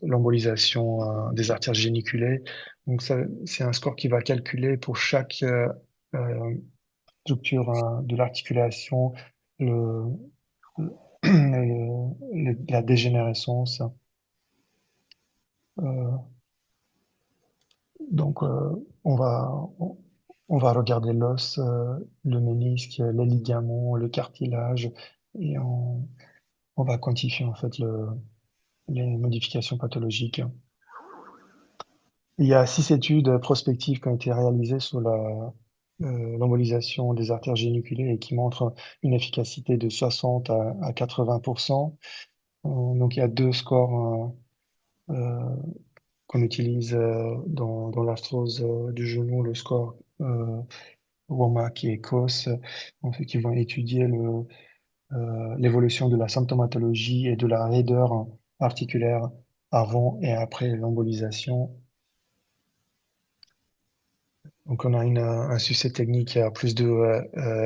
l'embolisation des artères géniculées. Donc ça, c'est un score qui va calculer pour chaque euh, structure de l'articulation le, la dégénérescence. Euh, donc on va regarder l'os, le ménisque, les ligaments, le cartilage et on va quantifier en fait les modifications pathologiques. Il y a 6 études prospectives qui ont été réalisées sur l'embolisation des artères géniculées et qui montrent une efficacité de 60 à 80%. Donc il y a deux scores qu'on utilise dans l'arthrose du genou, le score WOMAC et COS, en fait, qui vont étudier l'évolution de la symptomatologie et de la raideur articulaire avant et après l'embolisation. Donc, on a un succès technique à plus de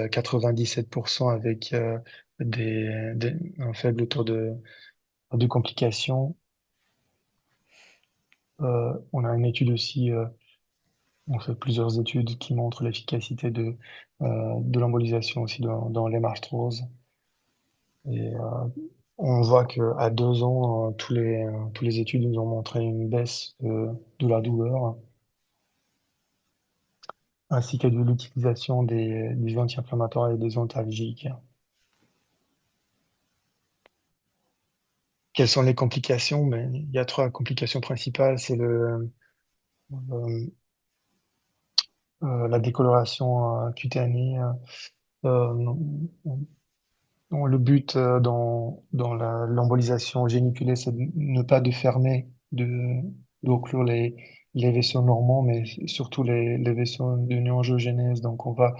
97% avec un faible taux de complications. On a une étude aussi, on fait plusieurs études qui montrent l'efficacité de l'embolisation aussi dans l'hémarthrose. Et on voit qu'à 2 ans, tous les études nous ont montré une baisse de la douleur, ainsi que de l'utilisation des anti-inflammatoires et des antalgiques. Quelles sont les complications? Mais il y a 3 complications principales. C'est euh, la décoloration cutanée. Non, le but dans l'embolisation géniculée, c'est de ne pas de fermer, d'occlure les vaisseaux normaux, mais surtout les vaisseaux de néangiogénèse. Donc, on va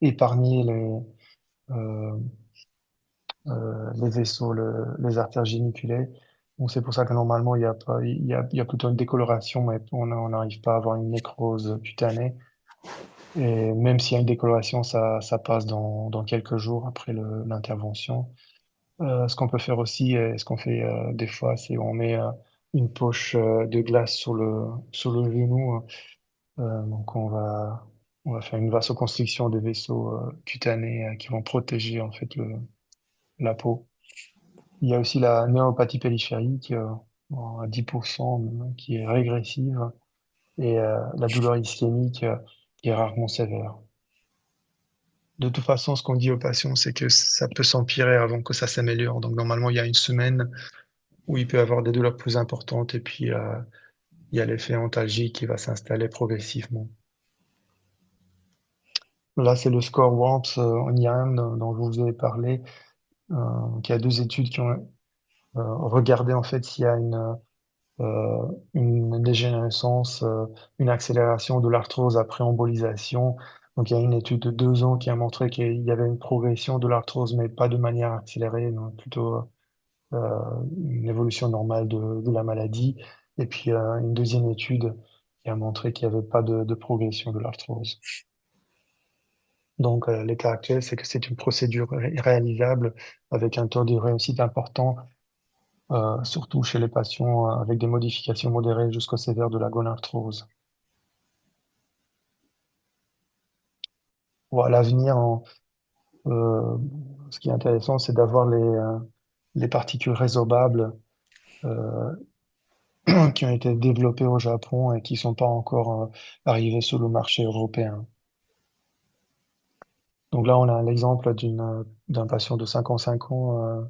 épargner euh, les vaisseaux, les artères géniculées. Donc, c'est pour ça que normalement, il y a pas, il y a plutôt une décoloration, mais on n'arrive pas à avoir une nécrose cutanée. Et même s'il y a une décoloration, ça passe dans quelques jours après l'intervention. Ce qu'on peut faire aussi, et ce qu'on fait des fois, c'est on met une poche de glace sur le genou. Donc on va faire une vasoconstriction des vaisseaux cutanés qui vont protéger en fait la peau. Il y a aussi la néopathie périphérique à 10% qui est régressive et la douleur ischémique qui est rarement sévère. De toute façon, ce qu'on dit aux patients, c'est que ça peut s'empirer avant que ça s'améliore. Donc normalement, il y a une semaine où il peut avoir des douleurs plus importantes et puis il y a l'effet antalgique qui va s'installer progressivement. Là, c'est le score WAMPS en IAM dont je vous ai parlé, qui a 2 études qui ont regardé en fait s'il y a une dégénérescence, une accélération de l'arthrose après embolisation. Donc, il y a une étude de 2 ans qui a montré qu'il y avait une progression de l'arthrose, mais pas de manière accélérée, donc plutôt une évolution normale de la maladie. Et puis une deuxième étude qui a montré qu'il n'y avait pas de progression de l'arthrose. Donc les caractères, c'est que c'est une procédure réalisable avec un taux de réussite important, surtout chez les patients avec des modifications modérées jusqu'au sévère de la gonarthrose. Voilà, à l'avenir, euh, ce qui est intéressant, c'est d'avoir les particules résorbables euh, qui ont été développés au Japon et qui sont pas encore arrivés sur le marché européen. Donc là, on a l'exemple d'un patient de 55 ans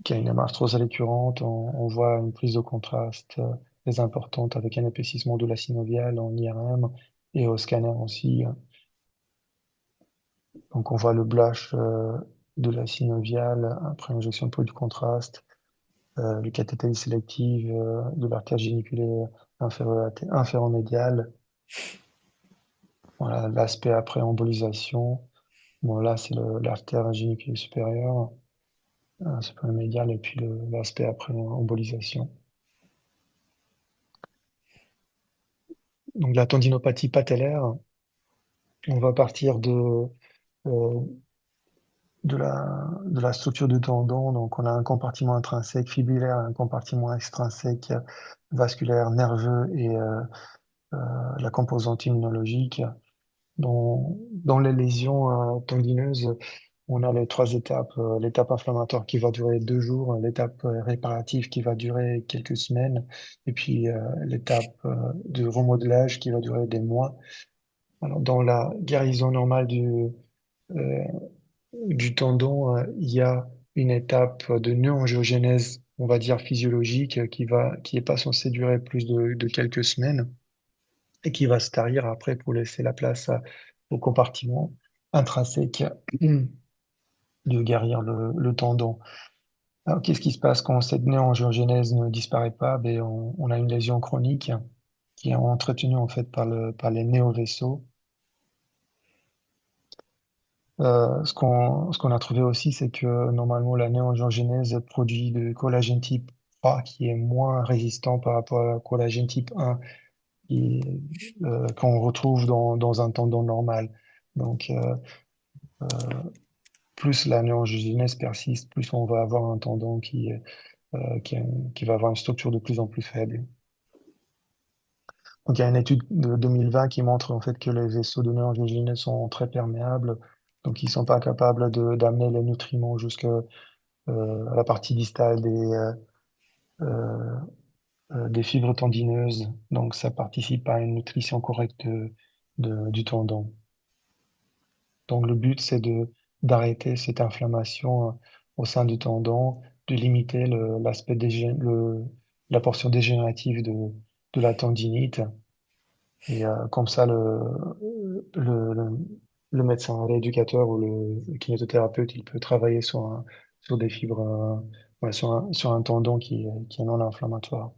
qui a une arthrose récurrente. On voit une prise de contraste très importante avec un épaississement de la synoviale en IRM et au scanner aussi. Donc on voit le blush de la synoviale après injection de produit de contraste, le cathéter sélective de l'artère géniculaire inféromédiale. Voilà, l'aspect après embolisation. Bon, là, c'est l'artère géniculaire supérieure, suprémédiale, et puis l'aspect après embolisation. Donc, la tendinopathie patellaire, on va partir euh, de la structure du tendon. Donc, on a un compartiment intrinsèque fibulaire, un compartiment extrinsèque vasculaire, nerveux et la composante immunologique. Dans les lésions tendineuses, on a les trois étapes. L'étape inflammatoire qui va durer 2 jours, l'étape réparative qui va durer quelques semaines, et puis l'étape de remodelage qui va durer des mois. Alors, dans la guérison normale euh, du tendon, il y a une étape de néoangiogénèse, on va dire physiologique, qui est pas censée durer plus de quelques semaines et qui va se tarir après pour laisser la place au compartiment intrinsèque de guérir le tendon. Alors, qu'est-ce qui se passe quand cette néoangiogénèse ne disparaît pas? Ben, on a une lésion chronique qui est entretenue en fait par les néovaisseaux. Ce qu'on a trouvé aussi, c'est que normalement la néoangiogénèse produit de collagène type A qui est moins résistant par rapport à la collagène type 1 qu'on retrouve dans un tendon normal. Donc, plus la néoangiogénèse persiste, plus on va avoir un tendon qui va avoir une structure de plus en plus faible. Donc, il y a une étude de 2020 qui montre en fait que les vaisseaux de néoangiogénèse sont très perméables, donc ils sont pas capables d'amener les nutriments jusqu'à la partie distale euh, des fibres tendineuses. Donc, ça participe à une nutrition correcte du tendon. Donc, le but, c'est d'arrêter cette inflammation au sein du tendon, de limiter la portion dégénérative de la tendinite. Et comme ça, le, le, le médecin rééducateur ou le kinésithérapeute, il peut travailler sur des fibres, ouais, sur un tendon qui est non inflammatoire.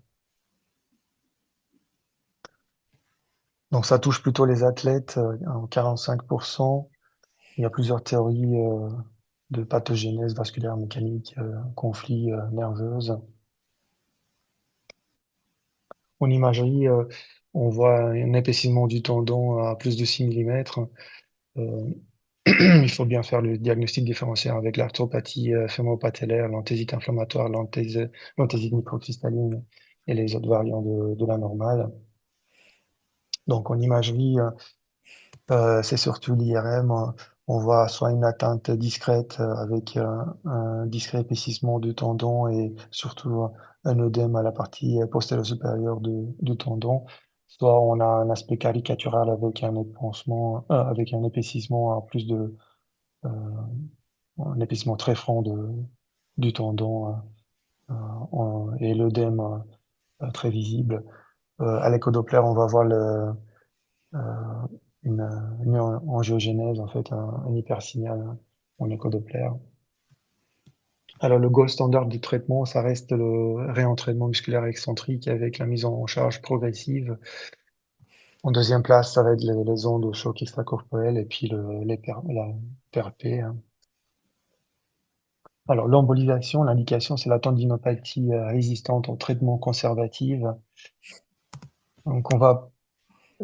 Donc ça touche plutôt les athlètes en 45%. Il y a plusieurs théories de pathogénèse vasculaire mécanique, conflits nerveuse. En imagerie, on voit un épaississement du tendon à plus de 6 mm. Il faut bien faire le diagnostic différentiel avec l'arthropathie fémoro-patellaire, l'anthésite inflammatoire, l'anthésite microcristalline et les autres variants de la normale. Donc en imagerie, c'est surtout l'IRM. On voit soit une atteinte discrète avec un discret épaississement du tendon et surtout un œdème à la partie postéro-supérieure du tendon. Soit on a un aspect caricatural avec avec un épaississement à plus euh, un épaississement très franc du tendon et l'œdème très visible. À l'échodoppler, on va voir euh, une angiogénèse, en fait, un hypersignal en échodoppler. Alors, le gold standard du traitement, ça reste le réentraînement musculaire excentrique avec la mise en charge progressive. En deuxième place, ça va être les ondes de choc extracorporel et puis la PRP. Hein. Alors, l'embolisation, l'indication, c'est la tendinopathie résistante au traitement conservatif. Donc,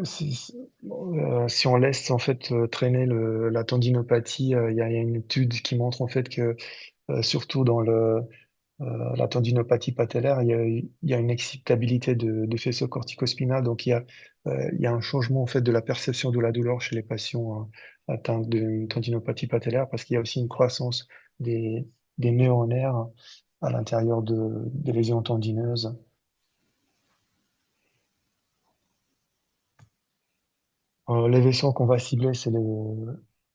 si on laisse en fait traîner la tendinopathie, il y a une étude qui montre en fait que surtout dans la tendinopathie patellaire, il y a une excitabilité de faisceau corticospinal, donc il y a un changement en fait de la perception de la douleur chez les patients atteints d'une tendinopathie patellaire, parce qu'il y a aussi une croissance des, des nœuds en nerfs à l'intérieur des lésions tendineuses. Les vaisseaux qu'on va cibler, c'est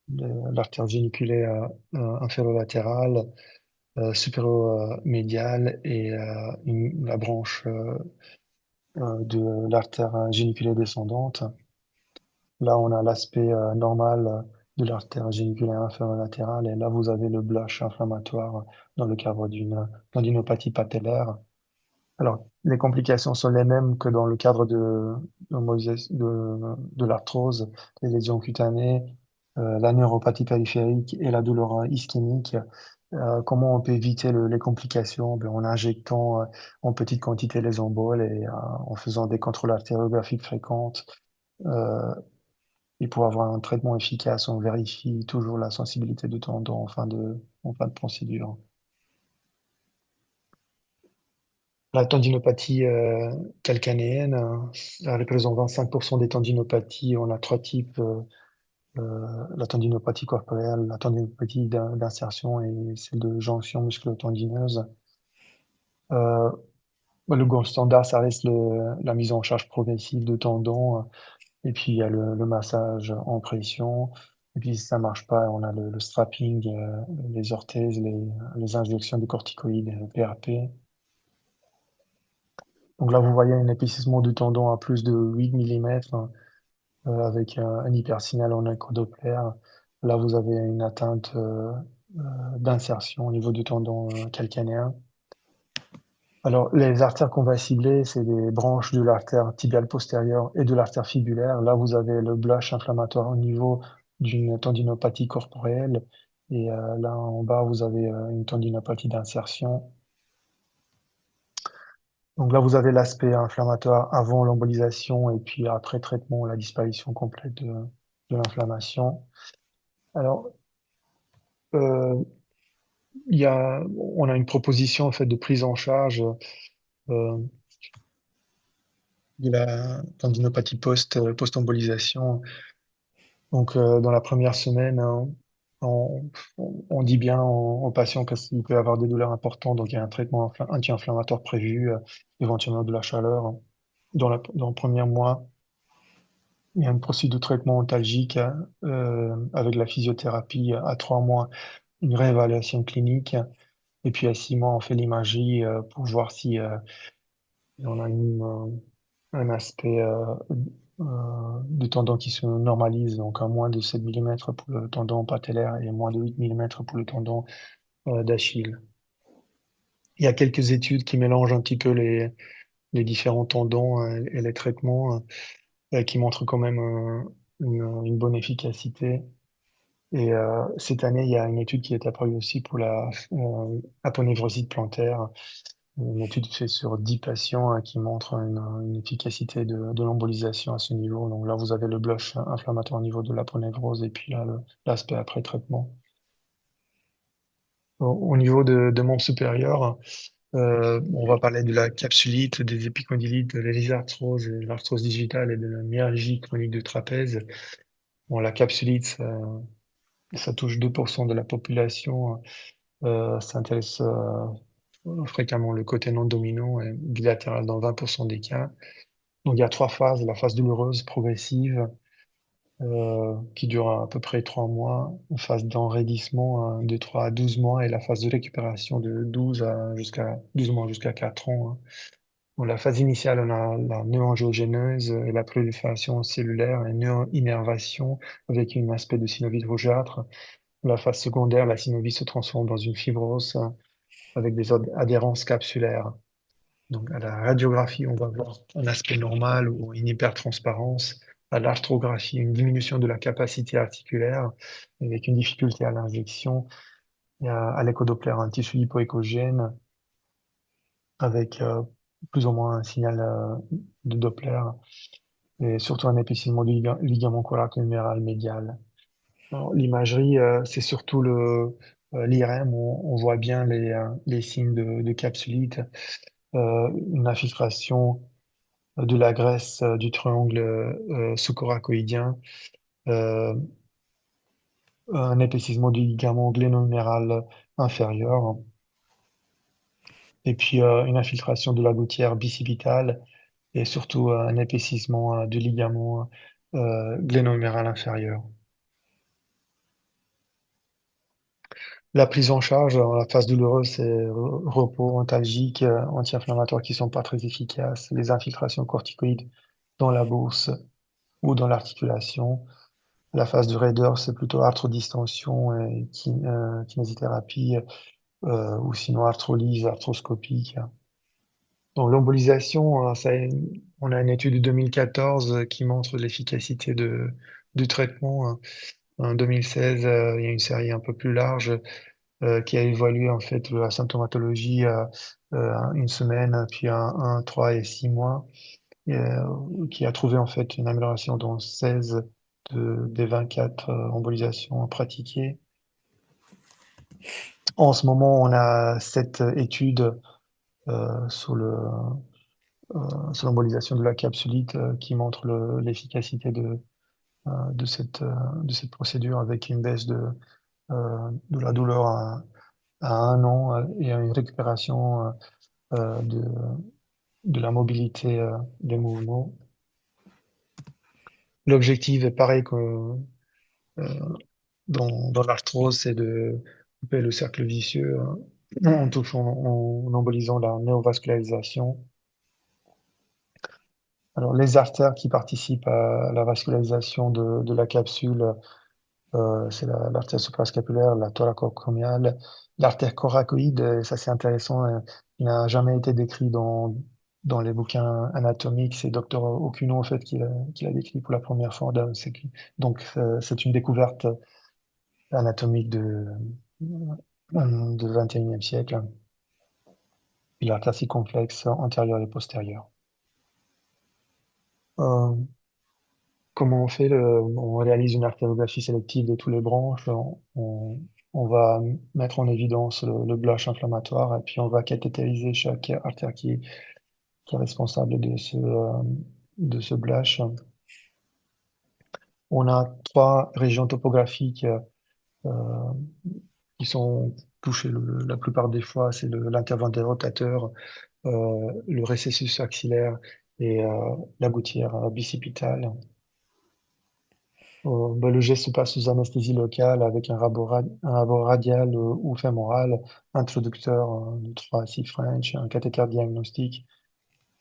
l'artère géniculaire inférolatérale, supéro-médiale et la branche de l'artère géniculaire descendante. Là, on a l'aspect normal de l'artère géniculaire inférolatérale et là, vous avez le blush inflammatoire dans le cadre d'une tendinopathie patellaire. Alors, les complications sont les mêmes que dans le cadre de l'arthrose, les lésions cutanées, la neuropathie périphérique et la douleur ischémique. Comment on peut éviter les complications? Ben, en injectant en petite quantité les emboles et en faisant des contrôles artériographiques fréquents, euh, Et pour avoir un traitement efficace, on vérifie toujours la sensibilité du tendon en fin de procédure. La tendinopathie calcanéenne, ça représente 25% des tendinopathies. On a trois types, la tendinopathie corporelle, la tendinopathie d'insertion et celle de jonction musculo-tendineuse. Euh, le gold standard, ça reste la mise en charge progressive de tendons. Et puis, il y a le massage en pression. Et puis, si ça marche pas, on a le strapping, les orthèses, les injections de corticoïdes, PRP. Donc là, vous voyez un épaississement du tendon à plus de 8 mm avec un hypersignal en écho-Doppler. Là, vous avez une atteinte d'insertion au niveau du tendon calcanéen. Alors, les artères qu'on va cibler, c'est les branches de l'artère tibiale postérieure et de l'artère fibulaire. Là, vous avez le blush inflammatoire au niveau d'une tendinopathie corporelle. Et là, en bas, vous avez une tendinopathie d'insertion. Donc là, vous avez l'aspect inflammatoire avant l'embolisation et puis après traitement, la disparition complète de l'inflammation. Alors, euh, on a une proposition en fait de prise en charge euh, de la tendinopathie post-embolisation. Donc, dans la première semaine, hein, on dit bien aux patients qu'il peut y avoir des douleurs importantes. Donc, il y a un traitement anti-inflammatoire prévu, éventuellement de la chaleur. Dans le premier mois, il y a une procédure de traitement antalgique avec la physiothérapie à 3 mois, une réévaluation clinique. Et puis à 6 mois, on fait l'imagerie pour voir si on a un aspect du tendon qui se normalise, donc à moins de 7 mm pour le tendon patellaire et moins de 8 mm pour le tendon d'Achille. Il y a quelques études qui mélangent un petit peu les différents tendons et les traitements qui montrent quand même une bonne efficacité. Et cette année, il y a une étude qui est apparue aussi pour la aponévrosite plantaire, une étude faite sur 10 patients qui montre une efficacité de l'embolisation à ce niveau. Donc là, vous avez le blush inflammatoire au niveau de l'aponévrose et puis là, l'aspect après traitement. Au niveau de membres supérieurs, on va parler de la capsulite, des épicondylites, de l'héliarthrose, de l'arthrose digitale et de la myalgie chronique du trapèze. Bon, la capsulite, ça touche 2% de la population. Ça intéresse fréquemment le côté non dominant et bilatéral dans 20% des cas. Donc il y a trois phases, la phase douloureuse progressive qui dure à peu près 3 mois, une phase d'enraidissement de 3 à 12 mois et la phase de récupération de 12 mois jusqu'à 4 ans. Hein. Dans la phase initiale, on a la néoangiogénèse et la prolifération cellulaire et néo-innervation avec un aspect de synovie rougeâtre. La phase secondaire, la synovie se transforme dans une fibrose avec des adhérences capsulaires. Donc, à la radiographie, on va voir un aspect normal ou une hypertransparence. À l'arthrographie, une diminution de la capacité articulaire avec une difficulté à l'injection. Et à l'échodoppler, un tissu hypoéchogène avec plus ou moins un signal de Doppler et surtout un épaississement du ligament coracohuméral médial. Alors, l'imagerie, c'est surtout l'IRM, on voit bien les signes de capsulite, une infiltration de la graisse du triangle sous-coracoïdien, euh, un épaississement du ligament glénohuméral inférieur, et puis une infiltration de la gouttière bicipitale, et surtout un épaississement du ligament glénohuméral inférieur. La prise en charge dans la phase douloureuse, c'est repos antalgique, anti-inflammatoire qui sont pas très efficaces, les infiltrations corticoïdes dans la bourse ou dans l'articulation. La phase de raideur, c'est plutôt arthrodistension et kinésithérapie ou sinon arthrolyse arthroscopique. Donc l'embolisation, on a une étude de 2014 qui montre l'efficacité du traitement. Hein. En 2016, il y a une série un peu plus large qui a évalué en fait la symptomatologie une semaine, puis 3 et 6 mois, qui a trouvé en fait une amélioration dans 16 des 24 embolisations pratiquées. En ce moment, on a 7 études sur sur l'embolisation de la capsulite qui montrent l'efficacité de cette procédure avec une baisse de la douleur à 1 an et une récupération de la mobilité des mouvements. L'objectif est pareil que dans l'arthrose, c'est de couper le cercle vicieux en embolisant la néovascularisation. Alors, les artères qui participent à la vascularisation de la capsule, c'est l'artère suprascapulaire, la thoracoacromiale, l'artère coracoïde, et ça c'est intéressant, il n'a jamais été décrit dans les bouquins anatomiques. C'est Dr Okuno en fait qui l'a décrit pour la première fois. Donc c'est une découverte anatomique de 21e siècle. Et l'artère circonflexe antérieure et postérieure. Euh, Comment on fait on réalise une artériographie sélective de tous les branches. On va mettre en évidence le blush inflammatoire et puis on va cathétériser chaque artère qui est responsable de ce blush. On a 3 régions topographiques qui sont touchées la plupart des fois. C'est l'interventeur rotateur, le récessus axillaire et la gouttière bicipitale. Le geste se passe sous anesthésie locale avec un rabot radial ou fémoral, introducteur de 3 à 6 French, un cathéter diagnostique,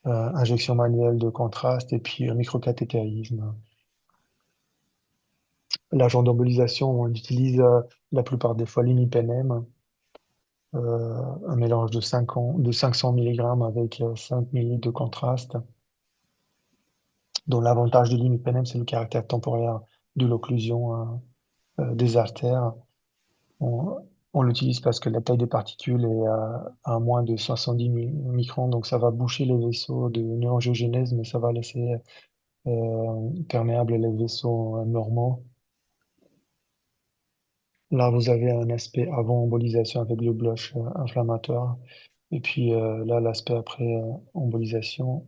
injection manuelle de contraste et puis microcathétérisme. L'agent d'embolisation, on utilise la plupart des fois l'imipenem, un mélange de 500 mg avec 5 ml de contraste. Donc l'avantage de l'imipenem, c'est le caractère temporaire de l'occlusion des artères. On, on l'utilise parce que la taille des particules est à moins de 70 microns, donc ça va boucher les vaisseaux de néangiogénèse, mais ça va laisser perméables les vaisseaux normaux. Là, vous avez un aspect avant embolisation avec le blush inflammatoire, et puis là, l'aspect après embolisation.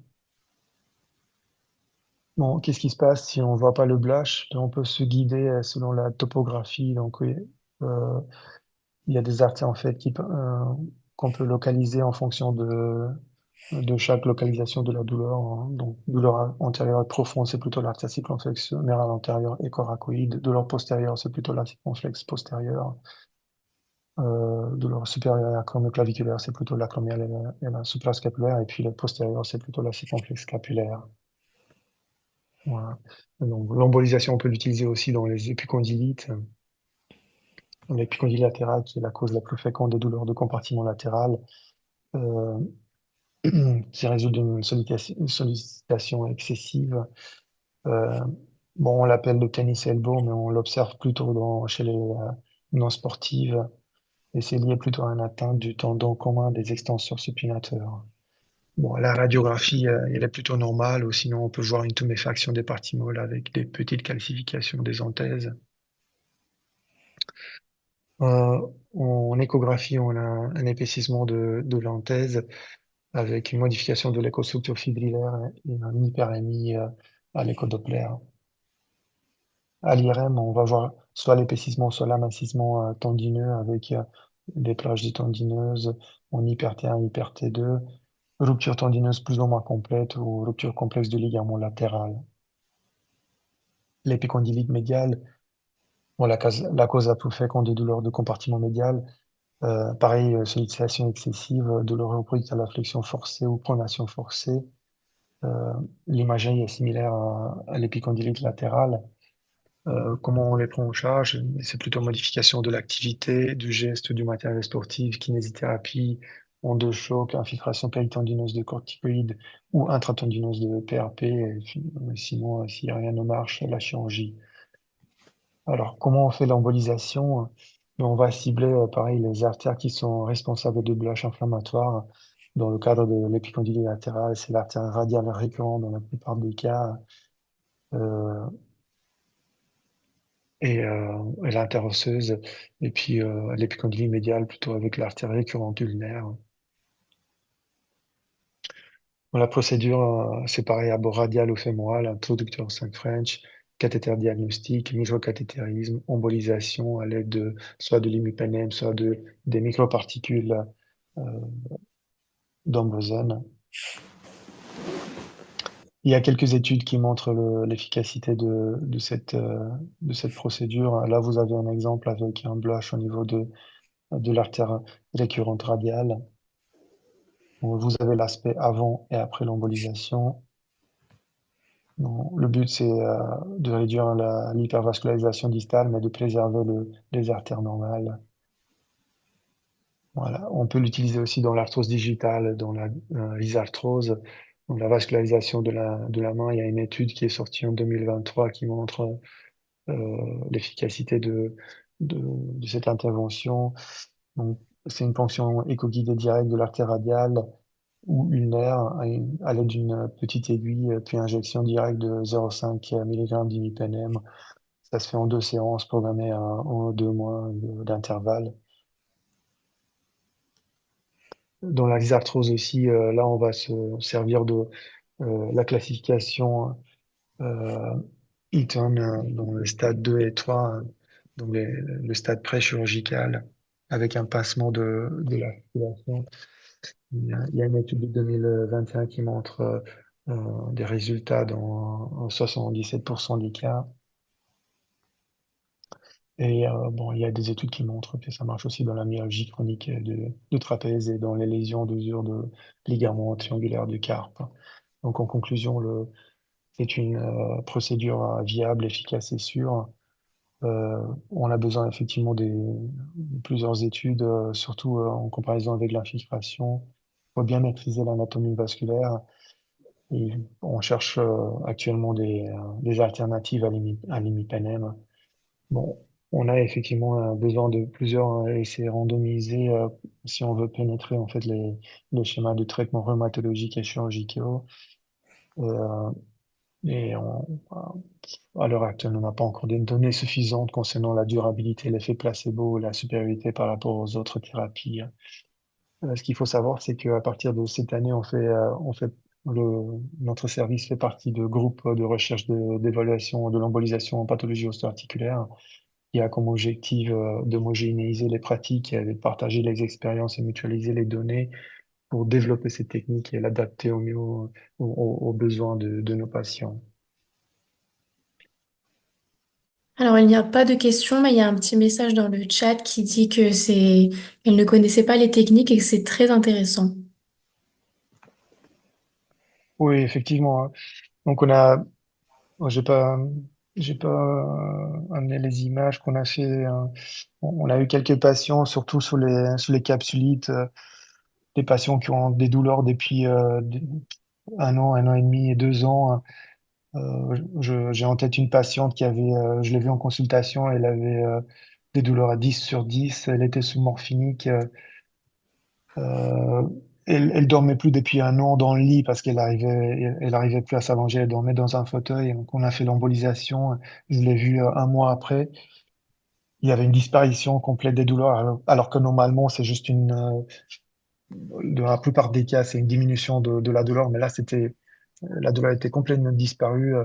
Bon, qu'est-ce qui se passe si on voit pas le blush? On peut se guider selon la topographie. Donc, oui, euh, il y a des artères en fait qu'on peut localiser en fonction de chaque localisation de la douleur, hein. Donc, douleur antérieure profonde, c'est plutôt l'artère circonflexe mérale antérieure et coracoïde. Douleur postérieure, c'est plutôt la circonflexe postérieure. Douleur supérieure acromioclaviculaire, c'est plutôt l'acromiale et la suprascapulaire. Et puis la postérieure, c'est plutôt la circonflexe scapulaire. Voilà. Donc, l'embolisation, on peut l'utiliser aussi dans les épicondylites. L'épicondyle latérale, qui est la cause la plus fréquente des douleurs de compartiment latéral, euh, qui résulte d'une sollicitation excessive. Euh, bon, on l'appelle le tennis elbow, mais on l'observe plutôt chez les non-sportives, et c'est lié plutôt à une atteinte du tendon commun des extenseurs supinateurs. Bon, la radiographie, elle est plutôt normale, ou sinon on peut voir une tuméfaction des parties molles avec des petites calcifications des anthèses. En échographie, on a un épaississement de l'anthèse avec une modification de l'échostructure fibrillaire et une hyperémie à l'échodoppler. À l'IRM, on va voir soit l'épaississement, soit l'amincissement tendineux avec des plages tendineuses en hyper T1, hyper T2, rupture tendineuse plus ou moins complète ou rupture complexe du ligament latéral. L'épicondylite médiale, bon, la cause la plus fréquente de douleur de compartiment médial, pareil, sollicitation excessive, douleur reproduite à la flexion forcée ou pronation forcée. L'imagerie est similaire à l'épicondylite latérale. Comment on les prend en charge? C'est plutôt modification de l'activité, du geste, du matériel sportif, kinésithérapie, onde de choc, infiltration péritendineuse de corticoïdes ou intratendineuse de PRP. Sinon, si rien ne marche, la chirurgie. Alors, comment on fait l'embolisation? On va cibler, pareil, les artères qui sont responsables de blush inflammatoire. Dans le cadre de l'épicondyle latérale, c'est l'artère radiale récurrente dans la plupart des cas. Euh, et l'interosseuse, et puis l'épicondyle médiale plutôt avec l'artère récurrente ulnaire. Bon, la procédure, c'est pareil, abord radial ou fémoral, introducteur 5 French, cathéter diagnostic, microcathétérisme, embolisation à l'aide de soit de l'imipenem, soit des microparticules euh, d'amblosène. Il y a quelques études qui montrent l'efficacité de cette procédure. Là, vous avez un exemple avec un blush au niveau de l'artère récurrente radiale. Vous avez l'aspect avant et après l'embolisation. Non, le but, c'est de réduire l'hypervascularisation distale, mais de préserver les artères normales. Voilà. On peut l'utiliser aussi dans l'arthrose digitale, dans l'isarthrose, dans la vascularisation de la main. Il y a une étude qui est sortie en 2023 qui montre l'efficacité de cette intervention. Donc, c'est une ponction éco-guidée directe de l'artère radiale ou ulnaire à l'aide d'une petite aiguille, puis injection directe de 0,5 mg d'imipenem. Ça se fait en 2 séances programmées à 1 ou 2 mois d'intervalle. Dans la dysarthrose aussi, là, on va se servir de la classification euh, Eaton dans le stade 2 et 3, donc le stade pré-chirurgical, avec un pincement de l'articulation. Il y a une étude de 2021 qui montre des résultats en 77% des cas. Et bon, il y a des études qui montrent que ça marche aussi dans la myalgie chronique du trapèze et dans les lésions d'usure de ligaments triangulaires du carpe. Donc en conclusion, c'est une procédure viable, efficace et sûre. On a besoin effectivement de plusieurs études, surtout en comparaison avec l'infiltration. Il faut bien maîtriser l'anatomie vasculaire et on cherche actuellement des alternatives à l'imipenem. Bon, on a effectivement besoin de plusieurs essais randomisés si on veut pénétrer en fait les schémas de traitement rhumatologique et chirurgicaux. Euh, et à l'heure actuelle, on n'a pas encore des données suffisantes concernant la durabilité, l'effet placebo, la supériorité par rapport aux autres thérapies. Ce qu'il faut savoir, c'est qu'à partir de cette année, notre service fait partie de groupes de recherche d'évaluation de l'embolisation en pathologie osteoarticulaire qui a comme objectif d'homogénéiser les pratiques, et de partager les expériences et mutualiser les données pour développer ces techniques et l'adapter au mieux aux besoins de nos patients. Alors, il n'y a pas de question, mais il y a un petit message dans le chat qui dit que elle ne connaissait pas les techniques et que c'est très intéressant. Oui, effectivement, hein. Donc moi, j'ai pas amené les images qu'on a fait. On a eu quelques patients, surtout sous les capsulites, des patients qui ont des douleurs depuis 1 an et demi et 2 ans. J'ai en tête une patiente je l'ai vue en consultation, elle avait des douleurs à 10/10, elle était sous morphinique, euh, elle dormait plus depuis 1 an dans le lit parce elle arrivait plus à s'allonger, elle dormait dans un fauteuil, donc on a fait l'embolisation, je l'ai vue 1 mois après, il y avait une disparition complète des douleurs, alors que normalement c'est juste dans la plupart des cas c'est une diminution de la douleur, mais là la douleur était complètement disparue.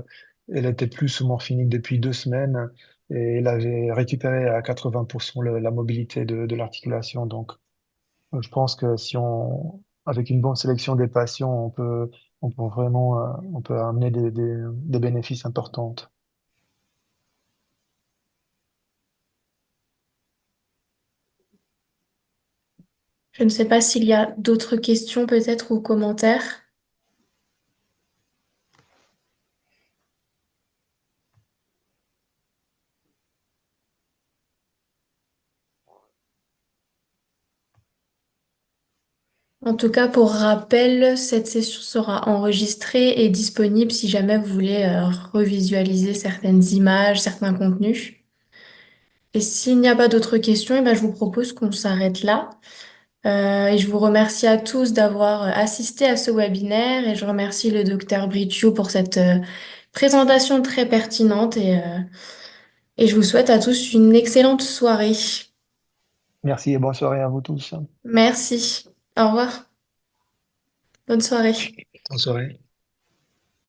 Elle était plus sous morphinique depuis 2 semaines et elle avait récupéré à 80% la mobilité de l'articulation. Donc, je pense que avec une bonne sélection des patients, on peut vraiment, on peut amener des bénéfices importants. Je ne sais pas s'il y a d'autres questions peut-être ou commentaires. En tout cas, pour rappel, cette session sera enregistrée et disponible si jamais vous voulez revisualiser certaines images, certains contenus. Et s'il n'y a pas d'autres questions, eh ben, je vous propose qu'on s'arrête là. Et je vous remercie à tous d'avoir assisté à ce webinaire et je remercie le docteur Bricciu pour cette présentation très pertinente Et je vous souhaite à tous une excellente soirée. Merci et bonne soirée à vous tous. Merci. Au revoir. Bonne soirée. Bonne soirée.